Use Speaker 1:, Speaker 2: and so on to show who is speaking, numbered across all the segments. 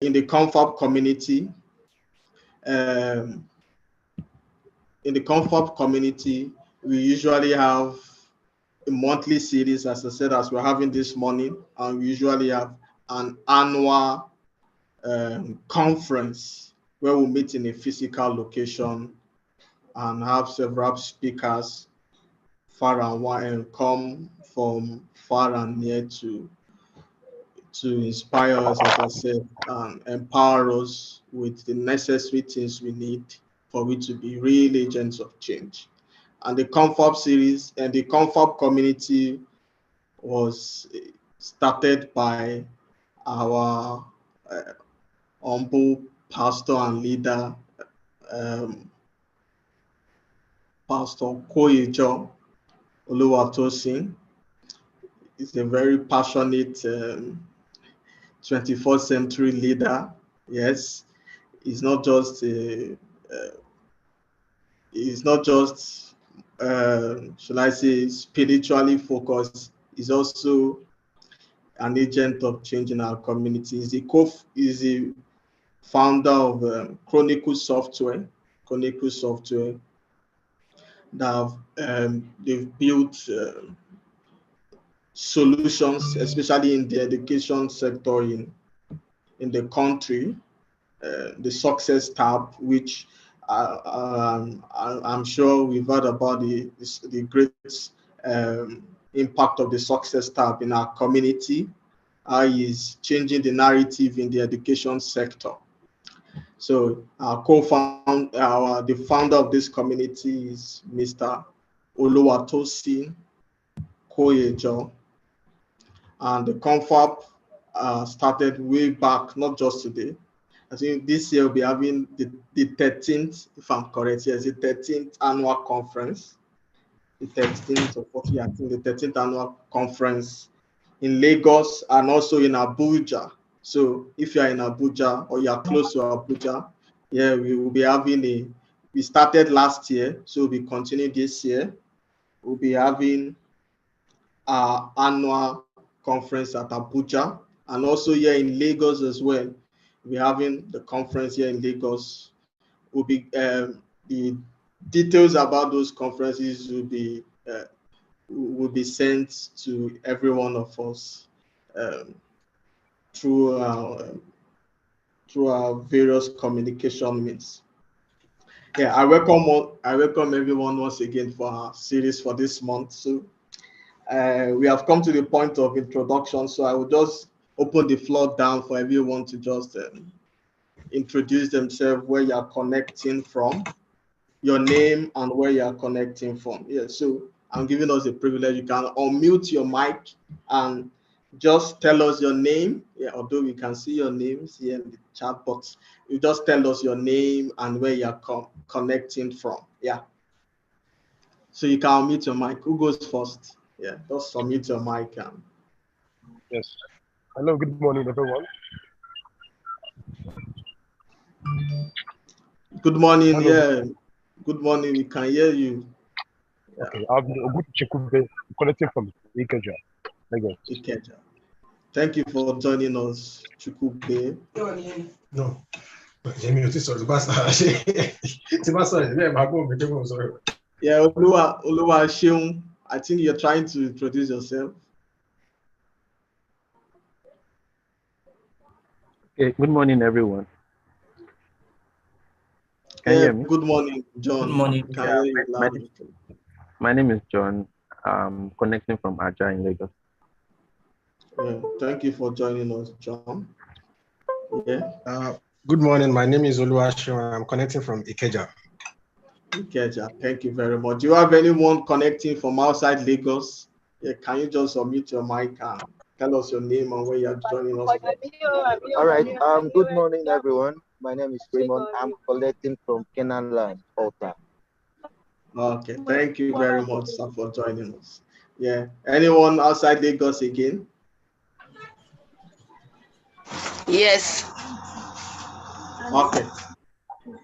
Speaker 1: in the Confab community, um, we usually have a monthly series, as I said, as we're having this morning, and we usually have an annual conference where we meet in a physical location and have several speakers far and wide and come from far and near to inspire us, as I said, and empower us with the necessary things we need for we to be real agents of change. And the Confab series and the Confab community was started by our humble pastor and leader, Pastor Koyejo Oluwatosin. He's a very passionate 21st century leader. Yes, he's not just shall I say, spiritually focused. He's also an agent of change in our community. He's the founder of Chronicle Software. That they've built solutions, especially in the education sector in the country. The Success tab, which I'm sure we've heard about the great impact of the Success tab in our community. How is changing the narrative in the education sector. So the founder of this community is Mr. Oluwatosin Koyejo, and the Confab started way back, not just today. I think this year we'll be having the 13th, if I'm correct, yes, the 13th annual conference. The 13th or 14th, I think the 13th annual conference in Lagos and also in Abuja. So if you are in Abuja or you are close to Abuja, yeah, we will be having we started last year, so we'll be continuing this year. We'll be having our annual conference at Abuja, and also here in Lagos as well. We're having the conference here in Lagos. Will be the details about those conferences will be sent to every one of us through our various communication means. Yeah, I welcome everyone once again for our series for this month. So we have come to the point of introduction. So I will just open the floor down for everyone to just introduce themselves, where you are connecting from, your name, and where you are connecting from. Yeah, so I'm giving us a privilege. You can unmute your mic and just tell us your name. Yeah, although we can see your names here in the chat box, you just tell us your name and where you are connecting from. Yeah. So you can unmute your mic. Who goes first? Yeah, just unmute your mic.
Speaker 2: Yes. Hello, good morning, everyone.
Speaker 1: Good morning. Hello. Yeah. Good morning. We can hear you.
Speaker 2: Yeah. Okay, I'm Chikube, connecting from Ikeja, Lagos.
Speaker 1: Ikeja. Thank you for joining us, Chikube.
Speaker 3: No.
Speaker 1: Yeah, Oluwa Sheung, I think you're trying to introduce yourself.
Speaker 4: Okay, good morning, everyone. Can you hear me?
Speaker 1: Good morning, John.
Speaker 5: Good morning.
Speaker 4: My name is John. I'm connecting from Aja in Lagos.
Speaker 1: Yeah, thank you for joining us, John. Yeah.
Speaker 3: Good morning. My name is Oluwasho. I'm connecting from Ikeja.
Speaker 1: Ikeja, thank you very much. Do you have anyone connecting from outside Lagos? Yeah, can you just unmute your mic and tell us your name and where you're joining us from?
Speaker 6: All right. Good morning, everyone. My name is Raymond. I'm connecting from Canaan Land, Alta.
Speaker 1: Okay, thank you very much, sir, for joining us. Yeah, anyone outside Lagos again?
Speaker 7: Yes.
Speaker 1: Okay,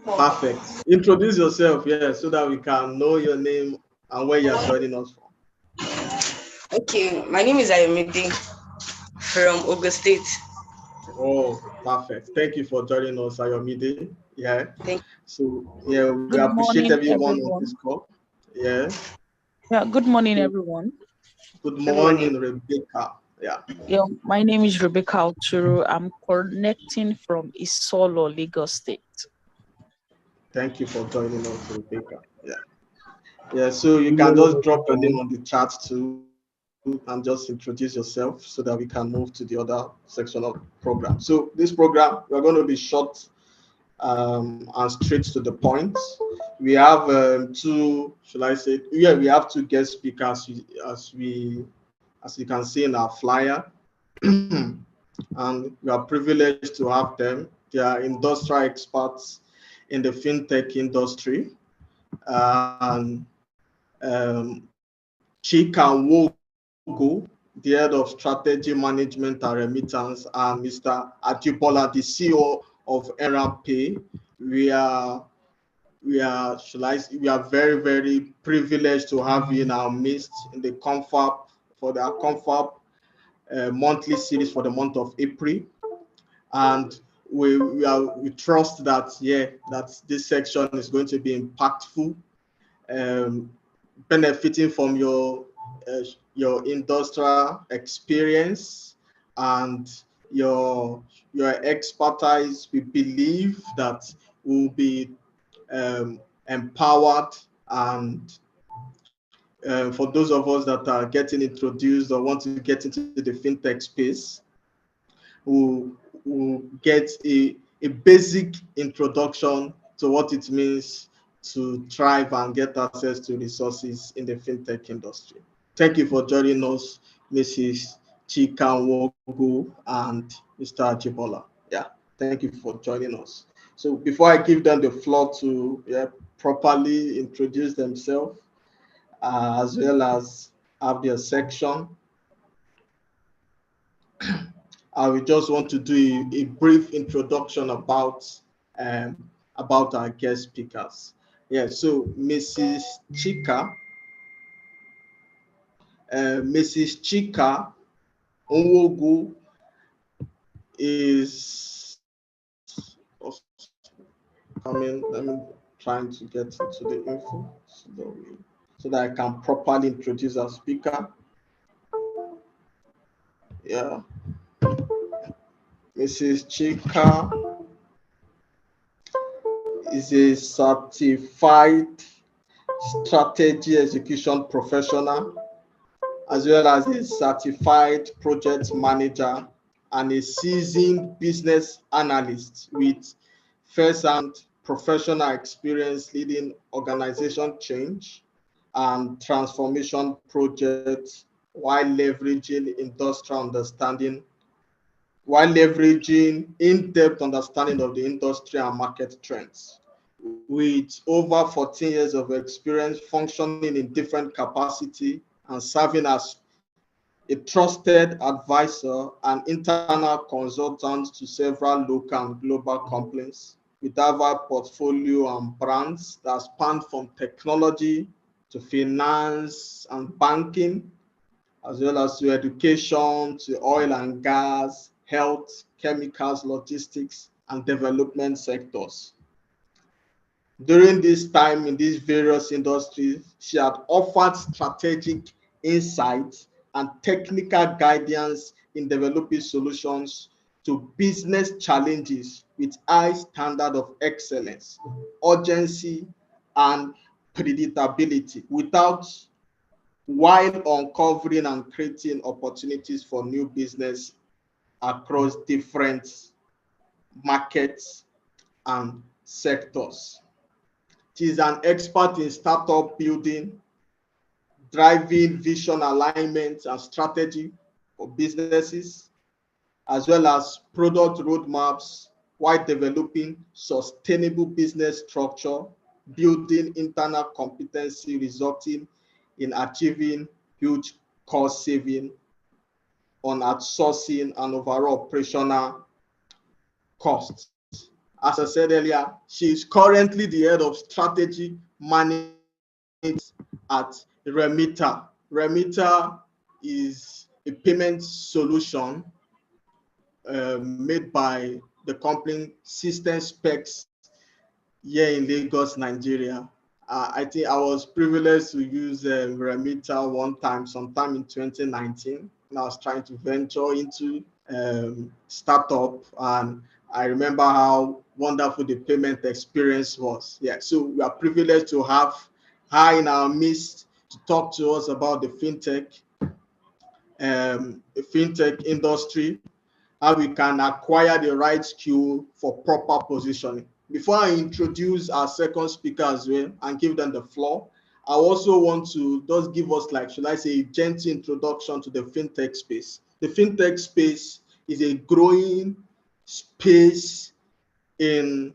Speaker 1: perfect. Introduce yourself, yeah, so that we can know your name and where you're joining us from.
Speaker 7: Okay, my name is Ayomide from Ogun State.
Speaker 1: Oh, perfect. Thank you for joining us, Ayomide. Yeah.
Speaker 7: Thank
Speaker 1: So yeah, we
Speaker 5: Good
Speaker 1: appreciate
Speaker 5: morning,
Speaker 1: everyone on this
Speaker 5: everyone.
Speaker 1: call. Yeah.
Speaker 5: Yeah, good morning,
Speaker 1: So
Speaker 5: everyone.
Speaker 1: good
Speaker 7: Good morning.
Speaker 1: morning, Rebecca. Yeah.
Speaker 5: Yeah, my name is Rebecca Alturu. I'm connecting from Isolo, Lagos State.
Speaker 1: Thank you for joining us, Rebecca. Yeah. Yeah. So you can just drop your name on the chat too and just introduce yourself so that we can move to the other section of the program. So this program, we're going to be short and straight to the point. We have two, should I say? Yeah, we have two guest speakers as you can see in our flyer, and we are privileged to have them. They are industrial experts in the fintech industry, and Chika Wogo, the head of strategy management and remittance, and Mr. Ajibola, the CEO of Era Pay. We are we are very, very privileged to have you in our midst in the Confab for the Confab monthly series for the month of April. And we trust that that this section is going to be impactful, um, benefiting from your industrial experience and your expertise. We believe that will be empowered, and for those of us that are getting introduced or want to get into the fintech space, will get a basic introduction to what it means to thrive and get access to resources in the fintech industry. Thank you for joining us, Mrs. Chikanwogu and Mr. Ajibola. Yeah, thank you for joining us. So before I give them the floor to properly introduce themselves, as well as have their section, I will just want to do a brief introduction about our guest speakers. Yeah, so Mrs. Chika Onwogu is coming. Let me trying to get into the info so that I can properly introduce our speaker. Yeah, Mrs. Chika is a certified strategy execution professional, as well as a certified project manager and a seasoned business analyst with first-hand professional experience leading organization change and transformation projects while leveraging in-depth understanding of the industry and market trends. With over 14 years of experience functioning in different capacity and serving as a trusted advisor and internal consultant to several local and global companies with diverse portfolio and brands that span from technology to finance and banking, as well as to education, to oil and gas, health, chemicals, logistics, and development sectors. During this time in these various industries, she had offered strategic insights and technical guidance in developing solutions to business challenges with high standard of excellence, urgency, and predictability, while uncovering and creating opportunities for new business across different markets and sectors. She is an expert in startup building, driving vision alignment and strategy for businesses, as well as product roadmaps while developing sustainable business structure, building internal competency, resulting in achieving huge cost saving on outsourcing and overall operational costs. As I said earlier, she is currently the head of strategy management at Remita. Remita is a payment solution made by the company System Specs here in Lagos, Nigeria. I think I was privileged to use Remita one time, sometime in 2019, and I was trying to venture into startup, and I remember how wonderful the payment experience was. Yeah, so we are privileged to have her in our midst to talk to us about the fintech industry, how we can acquire the right skill for proper positioning. Before I introduce our second speaker as well and give them the floor, I also want to just give us, like, should I say, a gentle introduction to the fintech space. The fintech space is a growing space in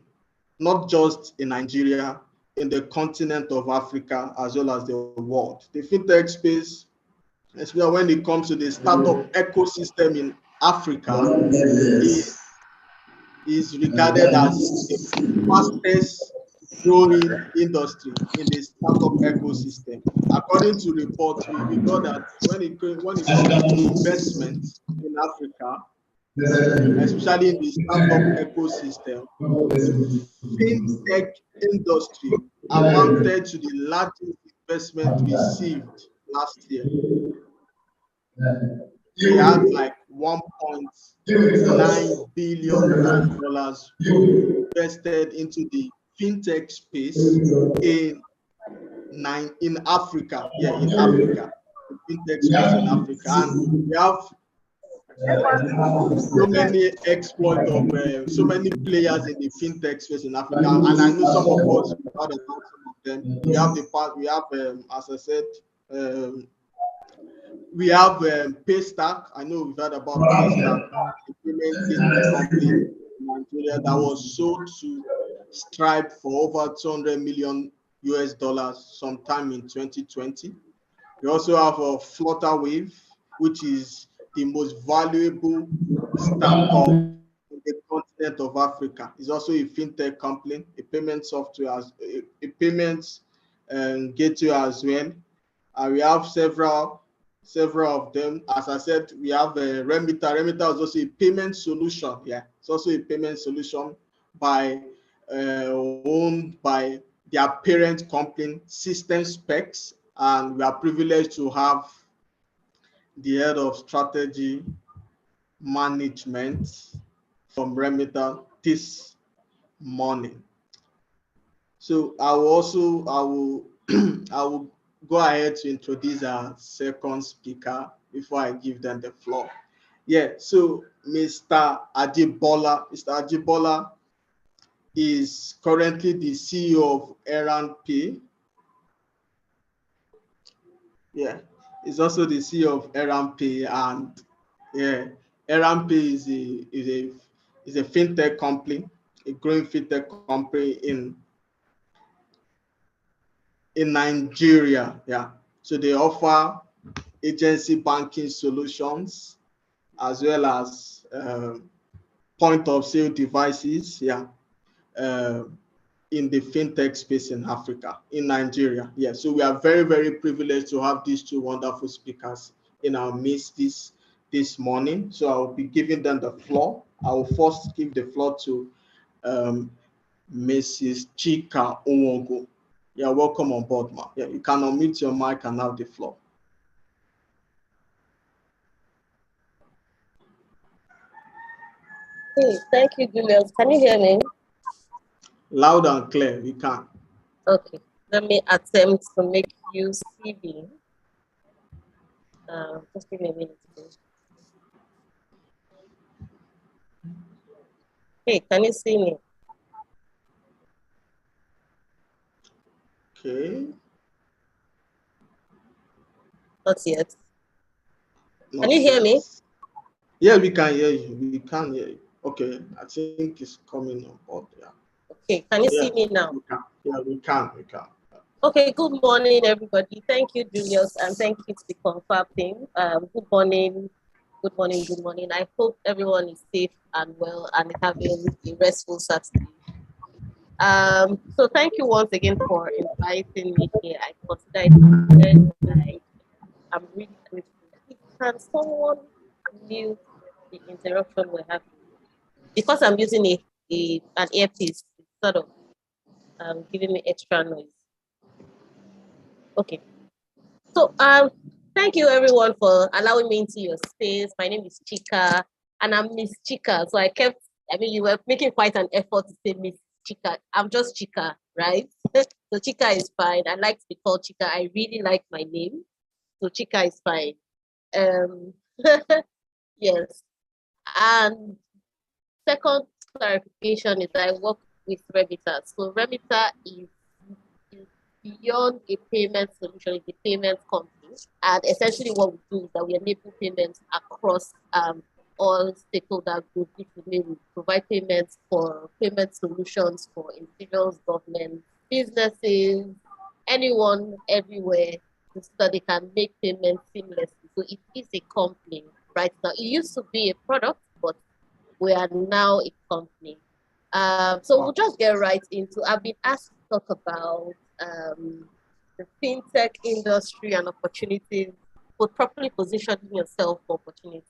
Speaker 1: not just in Nigeria, in the continent of Africa, as well as the world. The fintech space, especially when it comes to the startup ecosystem in Africa, is regarded as the fastest growing industry in the startup ecosystem. According to reports, we got that when it comes to investment in Africa, especially in the startup ecosystem, the fintech industry amounted to the largest investment received last year. They had like $1.9 billion invested into the fintech space in Africa. Yeah, in Africa, the fintech space in Africa, and we have so many exploits of so many players in the fintech space in Africa, and I know some of us have heard about some of them. We have as I said, we have Paystack. I know we've heard about Paystack, a payment gateway company in Nigeria that was sold to Stripe for over $200 million sometime in 2020. We also have a Flutterwave, which is the most valuable startup in the continent of Africa. It's also a fintech company, a payment software, a payments gateway as well. We have several of them. As I said, we have Remita. Remita is also a payment solution. Yeah, it's also a payment solution owned by their parent company, System Specs, and we are privileged to have the head of strategy management from Remita this morning. So I will go ahead to introduce our second speaker before I give them the floor. Yeah, so Mr. Ajibola is currently the CEO of Errand Pay. Yeah, he's also the CEO of Errand Pay, and yeah, Errand Pay is a fintech company, a growing fintech company in Nigeria. Yeah, so they offer agency banking solutions as well as point of sale devices. Yeah. In the fintech space in Africa, in Nigeria. Yeah, so we are very, very privileged to have these two wonderful speakers in our midst this morning. So I'll be giving them the floor. I will first give the floor to Mrs. Chika Onwogo. Yeah, welcome on board, ma. Yeah, you can unmute your mic and have the floor.
Speaker 8: Hey, thank you, Julius. Can you hear me?
Speaker 1: Loud and clear, we can.
Speaker 8: Okay, let me attempt to make you see me. Just give me a minute, please. Hey, can you see me?
Speaker 1: Okay.
Speaker 8: Not yet. Can you hear me?
Speaker 1: Yeah, we can hear you. We can hear you. Okay, I think it's coming on board. Yeah.
Speaker 8: Okay, can you see me now?
Speaker 1: We can.
Speaker 8: Okay, good morning, everybody. Thank you, Julius, and thank you to the Confab team. Good morning. I hope everyone is safe and well and having a restful Saturday. So thank you once again for inviting me here. I consider it I'm really grateful. Can someone mute the interruption we're having. Because I'm using an earpiece, it's sort of giving me extra noise. Okay. So thank you everyone for allowing me into your space. My name is Chika, and I'm Miss Chika. So you were making quite an effort to say Miss Chika. I'm just Chika, right? So Chika is fine. I like to be called Chika. I really like my name. So Chika is fine. Yes. And second clarification is that I work with Remita. So Remita is beyond a payment solution, it's a payment company. And essentially what we do is that we enable payments across all stakeholder groups. We provide payments for payment solutions for individuals, government, businesses, anyone, everywhere, so that they can make payments seamlessly. So it is a company right now. It used to be a product, but we are now a company. So we'll just get right into. I've been asked to talk about the fintech industry and opportunities, but properly positioning yourself for opportunities.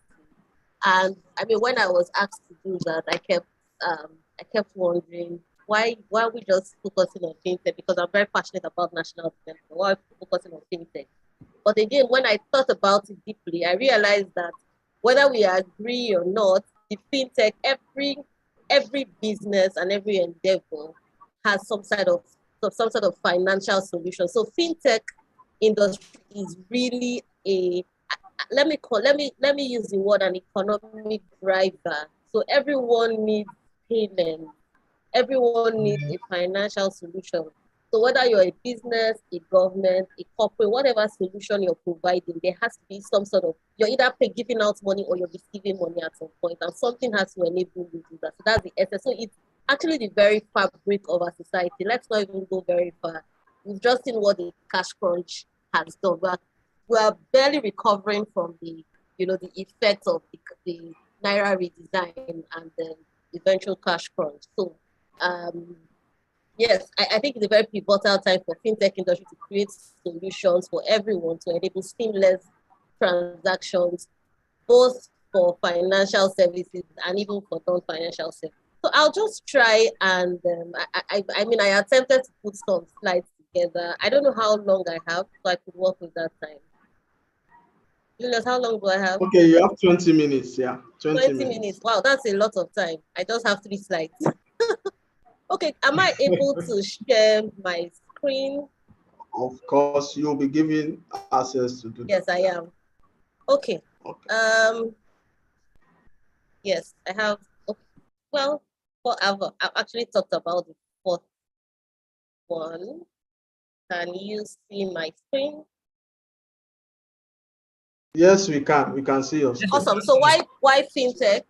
Speaker 8: And I mean, when I was asked to do that, I kept wondering why are we just focusing on fintech? Because I'm very passionate about national development. Why are we focusing on fintech? But again, when I thought about it deeply, I realized that whether we agree or not, the fintech, every business and every endeavor has some sort of financial solution. So fintech industry is really let me use the word an economic driver. So everyone needs payment. Everyone needs a financial solution. So whether you're a business, a government, a corporate, whatever solution you're providing, there has to be some sort of, you're either giving out money or you're receiving money at some point, and something has to enable you to do that. So that's the essence. So it's actually the very fabric of our society. Let's not even go very far. We've just seen what the cash crunch has done. We are barely recovering from the effects of the Naira redesign and the eventual cash crunch. So yes, I think it's a very pivotal time for fintech industry to create solutions for everyone to enable seamless transactions, both for financial services and even for non-financial services. So I'll just try and I attempted to put some slides together. I don't know how long I have, so I could work with that time. Julius, how long do I have?
Speaker 1: Okay, you have 20 minutes. Yeah,
Speaker 8: 20 minutes. Wow, that's a lot of time. I just have 3 slides. Okay, am I able to share my screen?
Speaker 1: Of course, you'll be given access to do that.
Speaker 8: Yes, I am. Okay. Yes, I have. Okay. Well, I've actually talked about the fourth one. Can you see my screen?
Speaker 1: Yes, we can. We can see your screen.
Speaker 8: Awesome. So why fintech?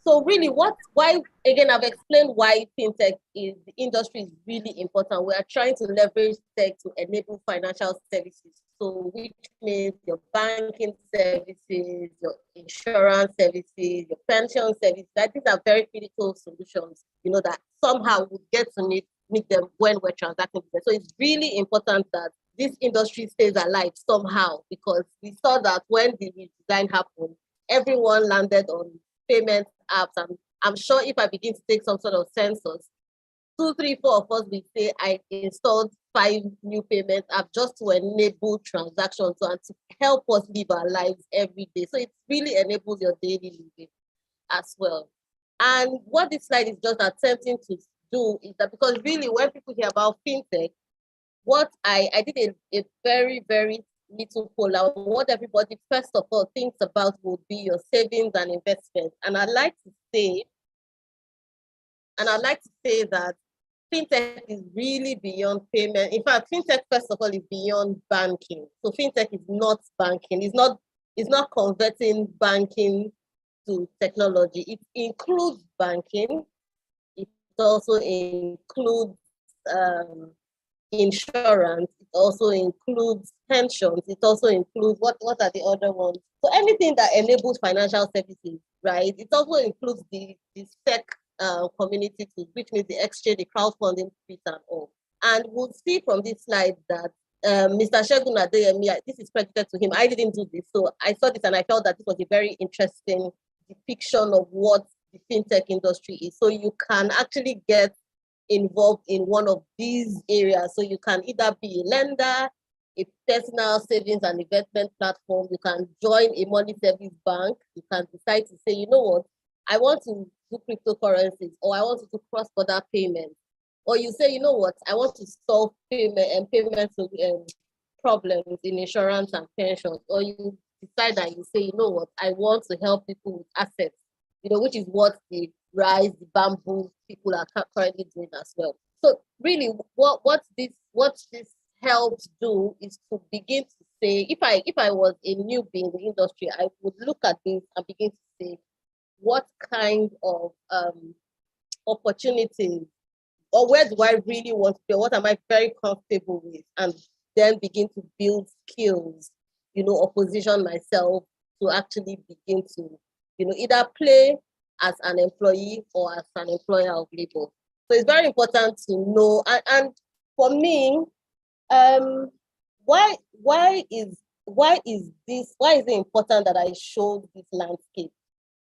Speaker 8: So really, why again? I've explained why fintech the industry is really important. We are trying to leverage tech to enable financial services. So which means your banking services, your insurance services, your pension services. These are very critical solutions. That somehow we get to meet them when we're transacting. So it's really important that this industry stays alive somehow, because we saw that when the redesign happened, everyone landed on payment apps. And I'm sure if I begin to take some sort of census, 2, 3, 4 of us will say I installed 5 new payment apps just to enable transactions and to help us live our lives every day. So it really enables your daily living as well. And what this slide is just attempting to do is that, because really when people hear about fintech, what I did a very, very little poll out. What everybody first of all thinks about would be your savings and investments. And I'd like to say that fintech is really beyond payment. In fact, fintech first of all is beyond banking. So fintech is not banking. It's not converting banking to technology. It includes banking. It also includes insurance. It also includes pensions. It also includes what are the other ones? So anything that enables financial services, right? It also includes the tech community too, which means the exchange, the crowdfunding bit and all. And we'll see from this slide that Mr. Segun Adeyemi, this is credited to him. I didn't do this, so I saw this and I felt that this was a very interesting depiction of what the fintech industry is. So you can actually get involved in one of these areas. So you can either be a lender, a personal savings and investment platform. You can join a money service bank. You can decide to say, you know what, I want to do cryptocurrencies, or I want to do cross-border payments. Or you say, you know what, I want to solve payment problems in insurance and pensions. Or you decide that you say, you know what, I want to help people with assets, which is what the Rise, the Bamboo people are currently doing as well. So really, what this helps do is to begin to say, if I was a newbie in the industry, I would look at this and begin to say, what kind of opportunities, or where do I really want to go? What am I very comfortable with? And then begin to build skills, or position myself to actually begin to, either play as an employee or as an employer of labor. So it's very important to know. And for me, why is it important that I showed this landscape?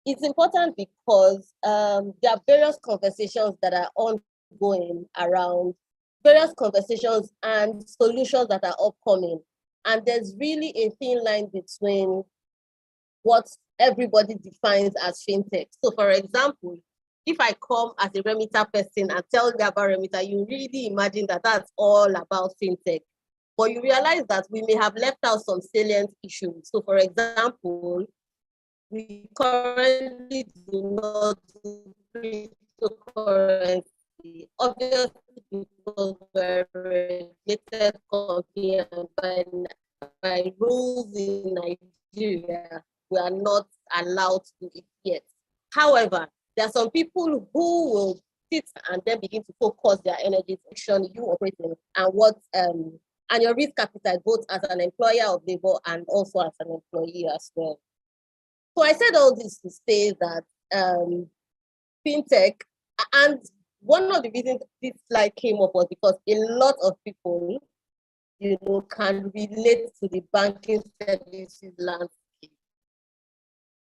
Speaker 8: It's important because there are various conversations that are ongoing around various conversations and solutions that are upcoming. And there's really a thin line between what everybody defines as fintech. So for example, if I come as a remitter person and tell you about remitter, you really imagine that that's all about fintech. But you realize that we may have left out some salient issues. So for example, we currently do not do cryptocurrency, obviously because we're a regulated company, and by rules in Nigeria, we are not allowed to do it yet. However, there are some people who will sit and then begin to focus their energy on you operating and what and your risk appetite, both as an employer of labor and also as an employee as well. So I said all this to say that fintech, and one of the reasons this slide came up was because a lot of people, can relate to the banking services landscape,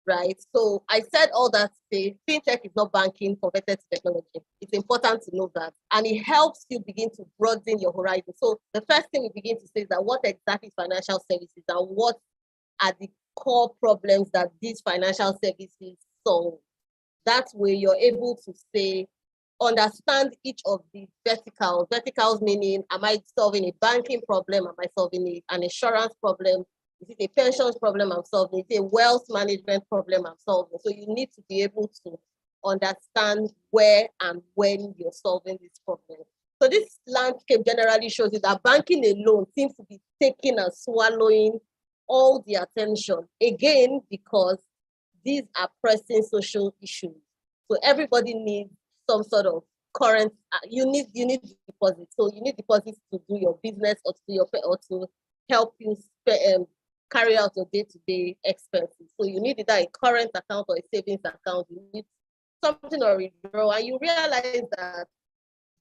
Speaker 8: right? So I said all that to say fintech is not banking converted to technology. It's important to know that. And it helps you begin to broaden your horizon. So the first thing we begin to say is that what exactly is financial services and what are the core problems that these financial services solve. That way you're able to say, understand each of the verticals. Verticals meaning, am I solving a banking problem? Am I solving an insurance problem? Is it a pensions problem I'm solving? Is it a wealth management problem I'm solving? So you need to be able to understand where and when you're solving this problem. So this landscape generally shows you that banking alone seems to be taking and swallowing all the attention, again, because these are pressing social issues. So everybody needs some sort of current, you need deposits. So you need deposits to do your business or to help you carry out your day-to-day expenses. So you need either a current account or a savings account. You need something or withdraw, and you realize that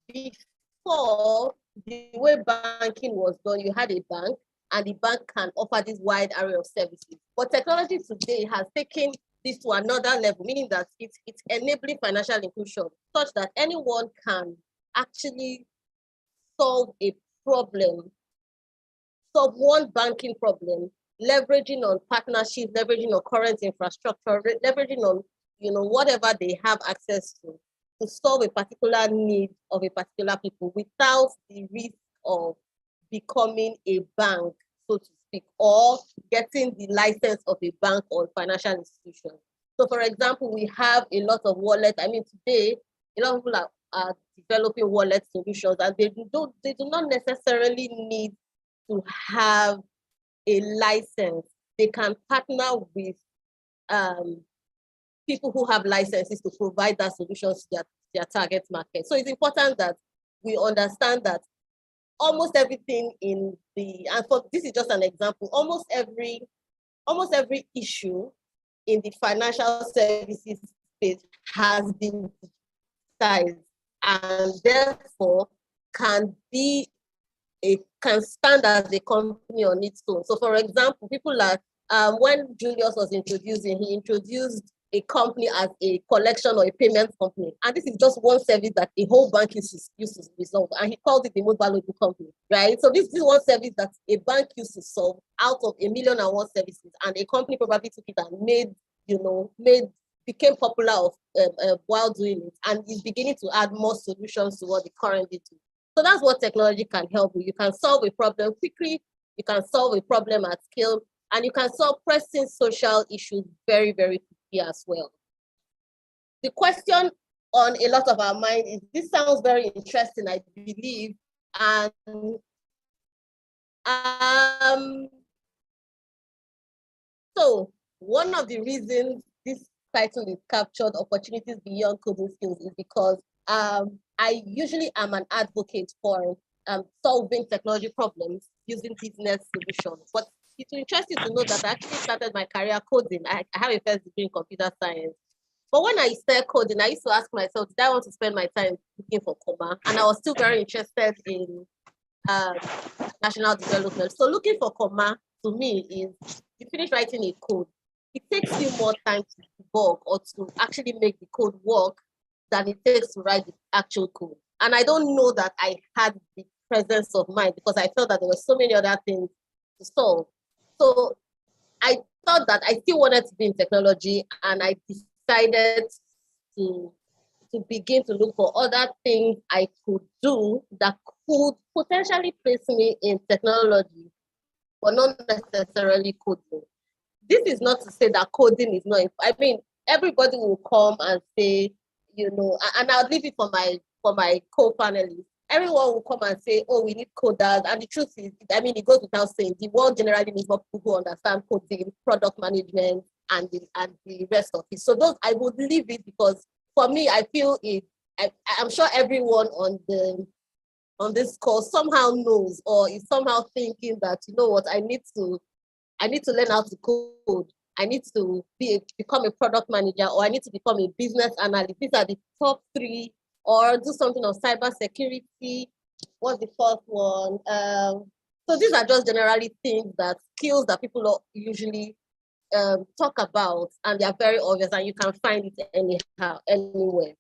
Speaker 8: before, the way banking was done, you had a bank, and the bank can offer this wide array of services. But technology today has taken this to another level, meaning that it's enabling financial inclusion such that anyone can actually solve a problem, solve one banking problem, leveraging on partnerships, leveraging on current infrastructure, leveraging on whatever they have access to solve a particular need of a particular people without the risk of becoming a bank, so to speak, or getting the license of a bank or financial institution. So for example, we have a lot of wallets. I mean, today, a lot of people are developing wallet solutions, and they do not necessarily need to have a license. They can partner with people who have licenses to provide that solutions to their target market. So it's important that we understand that almost everything in and this is just an example, almost every issue in the financial services space has been digitized and therefore can stand as a company on its own. So for example, people like, when Julius was introducing, he introduced a company as a collection or a payment company. And this is just one service that a whole bank used to resolve. And he called it the most valuable company, right? So this is one service that a bank used to solve out of 1,000,001 services. And a company probably took it and became popular while doing it, and is beginning to add more solutions to what they currently do. So that's what technology can help you. You can solve a problem quickly, you can solve a problem at scale, and you can solve pressing social issues very, very quickly as well. The question on a lot of our mind is, this sounds very interesting, I believe, and so one of the reasons this title is captured opportunities beyond coding skills is because I usually am an advocate for solving technology problems using business solutions. But it will interest you to know that I actually started my career coding. I have a first degree in computer science. But when I started coding, I used to ask myself, did I want to spend my time looking for comma? And I was still very interested in national development. So looking for comma to me is, you finish writing a code, it takes you more time to debug or to actually make the code work than it takes to write the actual code. And I don't know that I had the presence of mind, because I felt that there were so many other things to solve. So I thought that I still wanted to be in technology, and I decided to begin to look for other things I could do that could potentially place me in technology, but not necessarily coding. This is not to say that coding is not, I mean, everybody will come and say, and I'll leave it for my co-panelists. Everyone will come and say, oh, we need coders. And the truth is, I mean, it goes without saying, the world generally needs more people who understand coding, product management, and the rest of it. So those, I would leave it, because for me, I feel it. I'm sure everyone on this call somehow knows, or is somehow thinking that, you know what, I need to learn how to code. I need to become a product manager, or I need to become a business analyst. These are the top three, or do something on cyber security. What's the fourth one? So these are just generally skills that people usually talk about, and they are very obvious, and you can find it anywhere.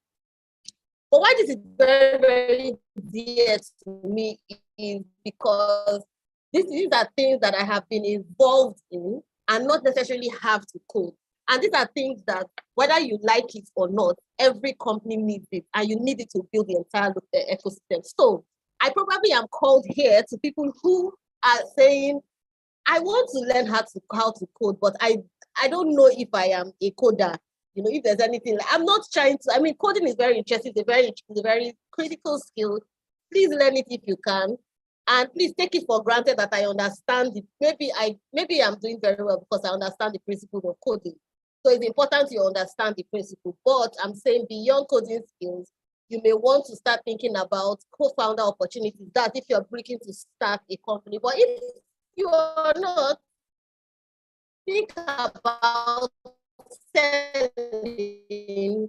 Speaker 8: But why this is very, very dear to me is because these are things that I have been involved in and not necessarily have to code. And these are things that, whether you like it or not, every company needs it, and you need it to build the entire ecosystem. So I probably am called here to people who are saying, I want to learn how to code, but I don't know if I am a coder. If there's anything, I'm not trying to, I mean, coding is very interesting. It's a very critical skill. Please learn it if you can. And please take it for granted that I understand it. Maybe I'm doing very well because I understand the principle of coding. So it's important you understand the principle. But I'm saying beyond coding skills, you may want to start thinking about co-founder opportunities. That's if you're looking to start a company. But if you are not, think about selling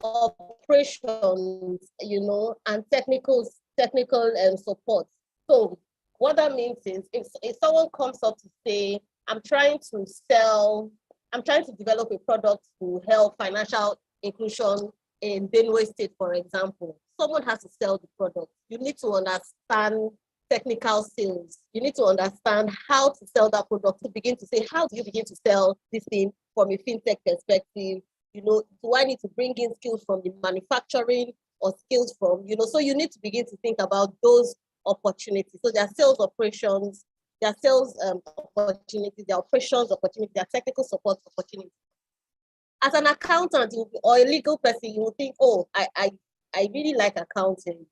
Speaker 8: operations, and technical support. So what that means is, if someone comes up to say, I'm trying to develop a product to help financial inclusion in Benue State, for example, someone has to sell the product. You need to understand technical sales. You need to understand how to sell that product, to begin to say, how do you begin to sell this thing from a fintech perspective? Do I need to bring in skills from the manufacturing, or skills from, so you need to begin to think about those opportunities. So there are sales operations, there are sales opportunities, there are operations opportunities, there are technical support opportunities. As an accountant or a legal person, you will think, oh, I really like accounting,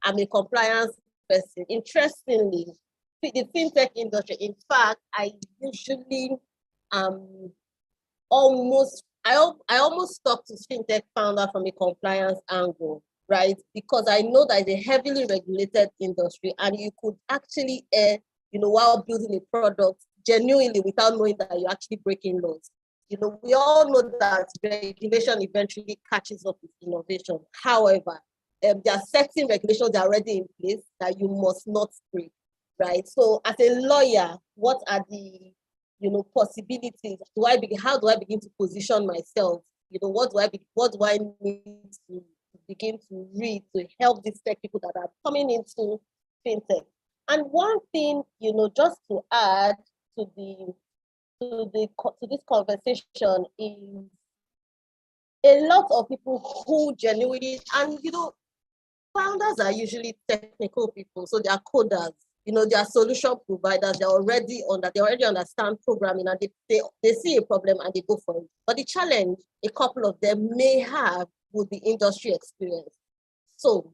Speaker 8: I'm a compliance person. Interestingly, the fintech industry, in fact, I usually almost talk to fintech founder from a compliance angle, right? Because I know that it's a heavily regulated industry, and you could actually err, while building a product genuinely without knowing that you're actually breaking laws. We all know that regulation eventually catches up with innovation. However, there are certain regulations that are already in place that you must not break, right? So as a lawyer, what are the possibilities. How do I begin to position myself? What do I need to begin to read to help these tech people that are coming into fintech? And one thing, just to add to this conversation is a lot of people who genuinely, and founders are usually technical people, so they are coders. They are solution providers. They already understand programming, and they see a problem and they go for it. But the challenge a couple of them may have would be industry experience. So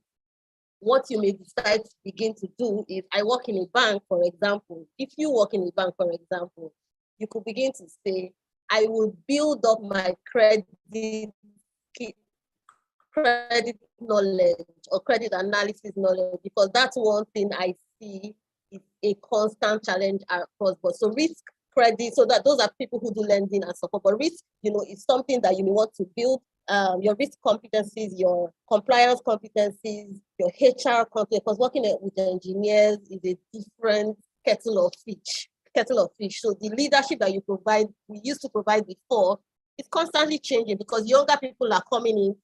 Speaker 8: what you may decide to begin to do is, I work in a bank, for example. If you work in a bank, for example, you could begin to say, I will build up my credit knowledge or credit analysis knowledge, because that's one thing I see is a constant challenge across board. So risk, credit, so that those are people who do lending and support. But risk, is something that you may want to build. Your risk competencies, your compliance competencies, your HR competencies, because working with engineers is a different kettle of fish. So the leadership that we used to provide before, is constantly changing because younger people are coming in.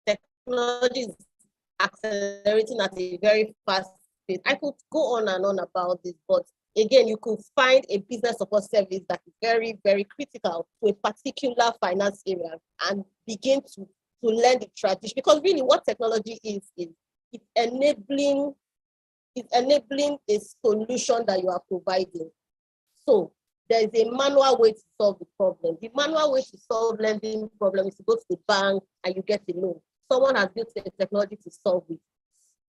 Speaker 8: Technology is accelerating at a very fast pace. I could go on and on about this, but again, you could find a business support service that is very, very critical to a particular finance area and begin to learn the tradition. Because really what technology is it's enabling a solution that you are providing. So there is a manual way to solve the problem. The manual way to solve lending problem is to go to the bank and you get a loan. Someone has built a technology to solve it.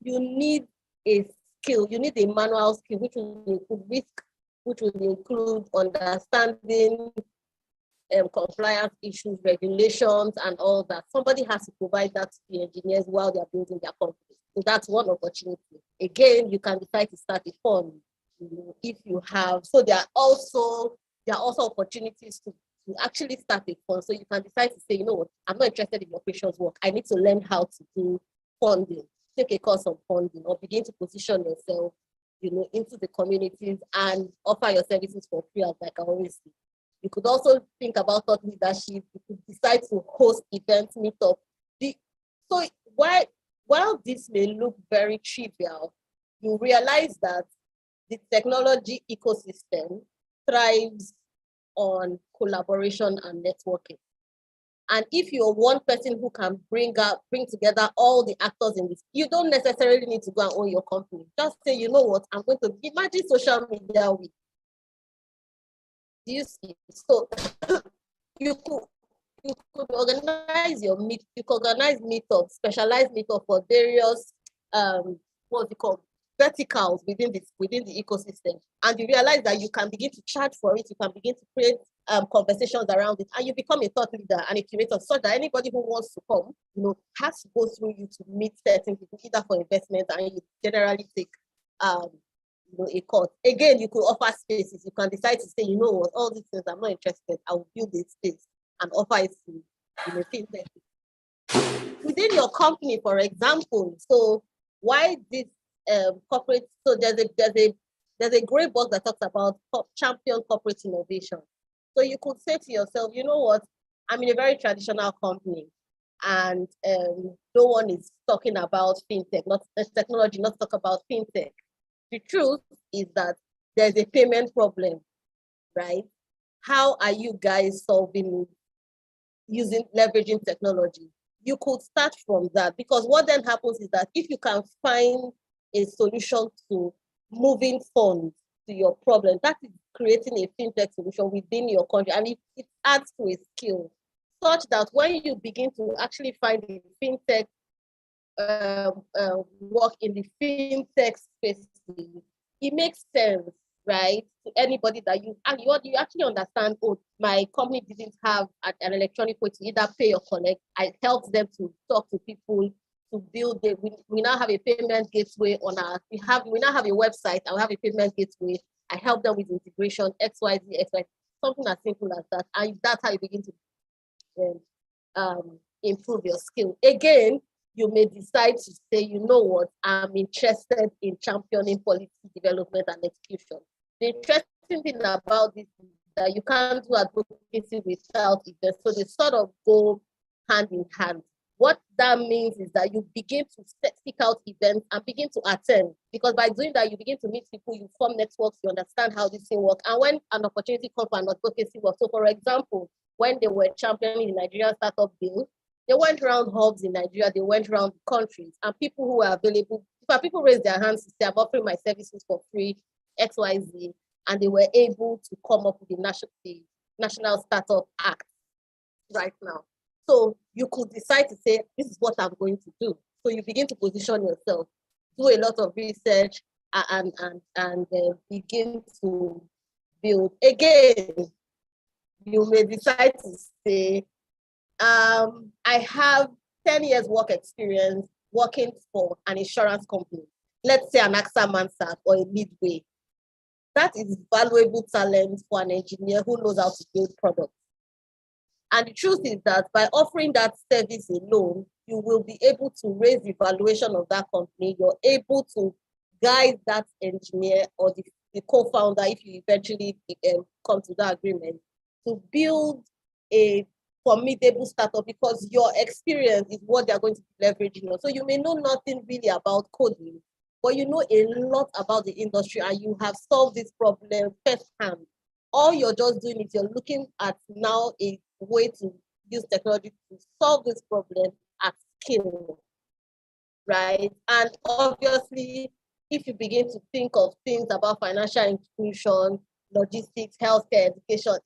Speaker 8: You need a skill, you need a manual skill, which will include risk, which will include understanding compliance issues, regulations, and all that. Somebody has to provide that to the engineers while they're building their company. So that's one opportunity. Again, you can decide to start a fund, if you have. So there are also opportunities to actually start a fund. So you can decide to say, what, I'm not interested in operations work. I need to learn how to do funding, take a course on funding, or begin to position yourself, into the communities and offer your services for free, like I always say. You could also think about thought leadership. You could decide to host events, meetup. So while this may look very trivial, you realize that the technology ecosystem thrives on collaboration and networking. And if you're one person who can bring together all the actors in this, you don't necessarily need to go and own your company. Just say, you know what, I'm going to imagine social media week. Do you see? So you could organize meetups, specialized meetup for various verticals within the ecosystem, and you realize that you can begin to charge for it. You can begin to create conversations around it, and you become a thought leader and a curator, so that anybody who wants to come, has to go through you to meet certain people, either for investment, and you generally take a course. Again, you could offer spaces. You can decide to say, what, all these things I'm not interested. I will build a space and offer it to fintech within your company, for example. So why this corporate? So there's a great book that talks about champion corporate innovation. So you could say to yourself, you know what, I'm in a very traditional company, and no one is talking about fintech, not technology, not talk about fintech. The truth is that there's a payment problem, right? How are you guys solving leveraging technology? You could start from that, because what then happens is that if you can find a solution to moving funds to your problem, that is creating a fintech solution within your country, and it adds to a skill such that when you begin to actually find a fintech work in the fintech space, it makes sense, right? To anybody that you actually understand, my company didn't have an electronic way to either pay or collect. I helped them to talk to people to build it. We now have a payment gateway we now have a website and we have a payment gateway. I help them with integration, XYZ, something as simple as that. And that's how you begin to improve your skill. Again, you may decide to say, you know what, I'm interested in championing policy development and execution. The interesting thing about this is that you can't do advocacy without events. So they sort of go hand in hand. What that means is that you begin to seek out events and begin to attend, because by doing that, you begin to meet people, you form networks, you understand how this thing works. And when an opportunity comes for an advocacy work, so for example, when they were championing the Nigerian startup bill, they went around hubs in Nigeria, they went around countries, and people who were available, people raised their hands to say, I'm offering my services for free, XYZ, and they were able to come up with the National Startup Act right now. So you could decide to say, this is what I'm going to do. So you begin to position yourself, do a lot of research, and begin to build. Again, you may decide to say, I have 10 years work experience working for an insurance company. Let's say an AXA Mansard or a Midway. That is valuable talent for an engineer who knows how to build products. And the truth is that by offering that service alone, you will be able to raise the valuation of that company. You're able to guide that engineer or the co-founder, if you eventually come to that agreement, to build a formidable startup, because your experience is what they're going to be leveraging on. So you may know nothing really about coding, but you know a lot about the industry and you have solved this problem firsthand. All you're just doing is you're looking at now a way to use technology to solve this problem at scale, right? And obviously, if you begin to think of things about financial inclusion, logistics, healthcare, education,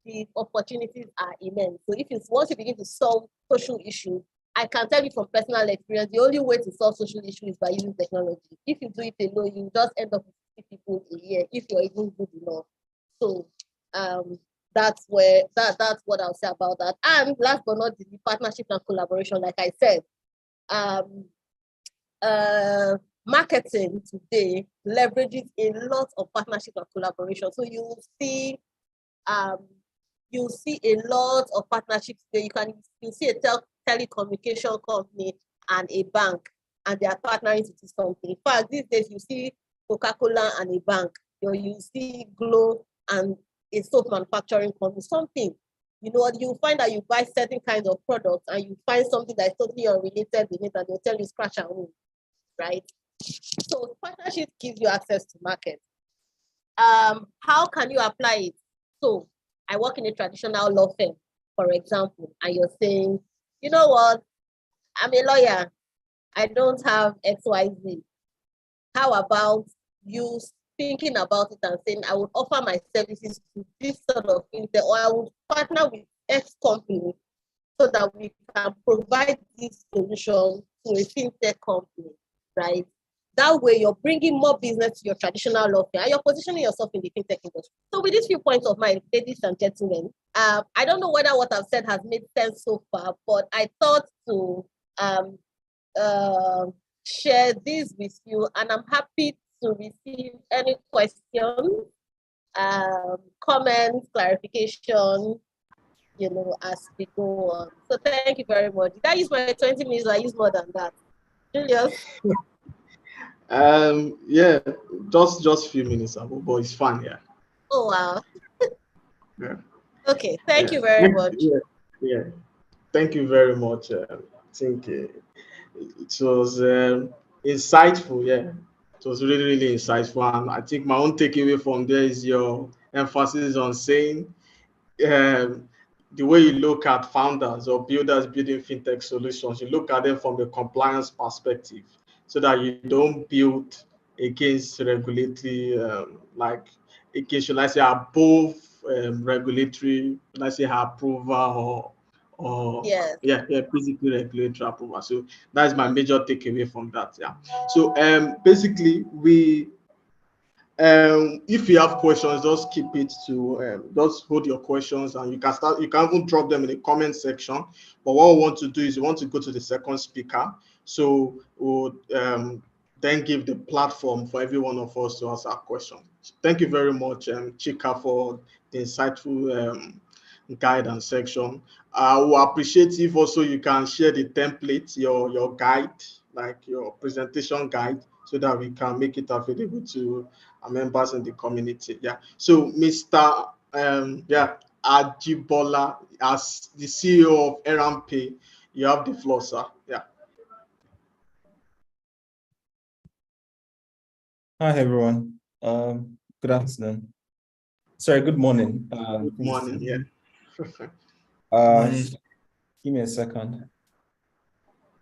Speaker 8: the opportunities are immense. So once you begin to solve social issues, I can tell you from personal experience, the only way to solve social issues is by using technology. If you do it alone, you just end up with 50 people a year, if you're even good enough. So that's what I'll say about that. And last but not least, partnership and collaboration. Like I said, marketing today leverages a lot of partnership and collaboration. So you'll see a lot of partnerships there. You see a telecommunication company and a bank, and they are partnering to do something. In fact, these days you see Coca-Cola and a bank. You see Glow and a soap manufacturing company, something. You find that you buy certain kinds of products and you find something that is totally unrelated with it, and they'll tell you scratch and win, right? So partnership gives you access to market. How can you apply it? So I work in a traditional law firm, for example, and you're saying, you know what, I'm a lawyer, I don't have XYZ. How about you thinking about it and saying, I would offer my services to this sort of fintech, or I would partner with X company so that we can provide this solution to a fintech company, right? That way, you're bringing more business to your traditional law firm and you're positioning yourself in the fintech industry. So with these few points of mine, ladies and gentlemen, I don't know whether what I've said has made sense so far, but I thought to share this with you, and I'm happy to receive any questions, comments, clarification, as we go on. So thank you very much. Did I use my 20 minutes or I use more than that? Julius?
Speaker 1: Yeah, just few minutes ago, but it's fine, yeah.
Speaker 8: Oh, wow.
Speaker 1: Yeah.
Speaker 8: Okay, thank you very much.
Speaker 1: Yeah. Thank you very much. I think it was insightful, yeah. It was really, really insightful. And I think my own takeaway from there is your emphasis on saying the way you look at founders or builders building fintech solutions, you look at them from the compliance perspective so that you don't build against regulatory, should I say, above regulatory, let's say, approval or
Speaker 8: Yes.
Speaker 1: basically regulatory approval. So that's my major takeaway from that. Yeah. So basically if you have questions, just keep it to just hold your questions, and you can even drop them in the comment section. But what we want to do is we want to go to the second speaker. So we'll then give the platform for every one of us to ask our question. Thank you very much, Chika, for the insightful guidance section. I will appreciate if also you can share the template, your guide, like your presentation guide, so that we can make it available to our members in the community. Yeah. So Mr. Yeah, Ajibola, as the CEO of Erampe, you have the floor, sir. Yeah.
Speaker 9: Hi, everyone. Good afternoon. Sorry, good morning.
Speaker 1: Good morning. Yeah.
Speaker 9: Give me a second.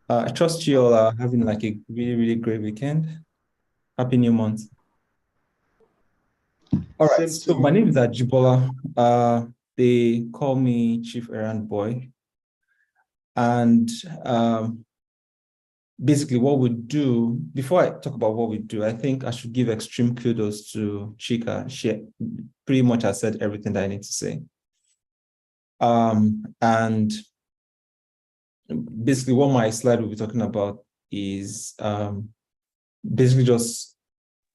Speaker 9: I trust you all are having like a really, really great weekend. Happy New Month. All right. So my name is Ajibola. They call me Chief Errand Boy. And basically what we do, before I talk about what we do, I think I should give extreme kudos to Chika. She pretty much has said everything that I need to say. And basically what my slide will be talking about is basically just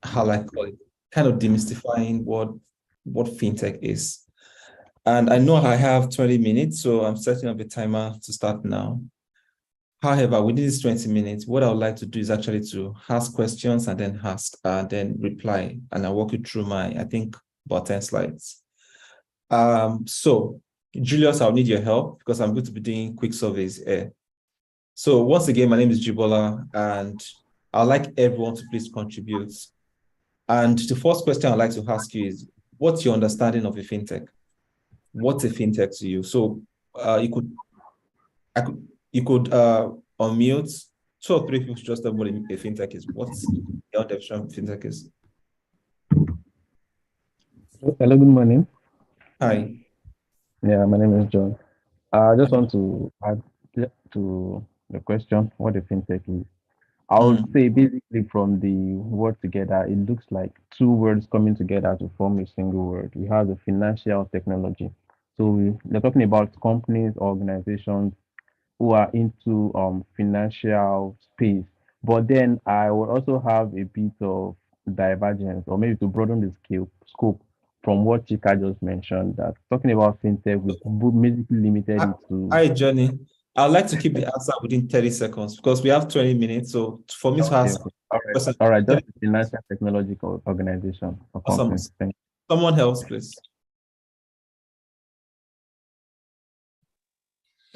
Speaker 9: how I call it, kind of demystifying what fintech is. And I know I have 20 minutes, so I'm setting up a timer to start now. However, within these 20 minutes, what I would like to do is actually to ask questions and then reply, and I'll walk you through my, I think, about 10 slides. So Julius, I'll need your help because I'm going to be doing quick surveys here. So once again, my name is Jibola, and I'd like everyone to please contribute. And the first question I'd like to ask you is, what's your understanding of a fintech? What's a fintech to you? So you could unmute 2 or 3 people to just tell me what a fintech is. What's your definition of fintech is?
Speaker 4: Hello, good morning.
Speaker 9: Hi.
Speaker 4: Yeah, my name is John. I just want to add to the question what a fintech is. I would say basically from the word together, it looks like 2 words coming together to form a single word. We have the financial technology. So they're talking about companies, organizations who are into financial space. But then I would also have a bit of divergence, or maybe to broaden the scope from what Chika just mentioned, that talking about fintech, we basically limited it to.
Speaker 9: Hi, Johnny. I'd like to keep the answer within 30 seconds because we have 20 minutes. So for me to ask,
Speaker 4: all right, just a financial technological organization or company.
Speaker 9: Awesome. Someone else, please.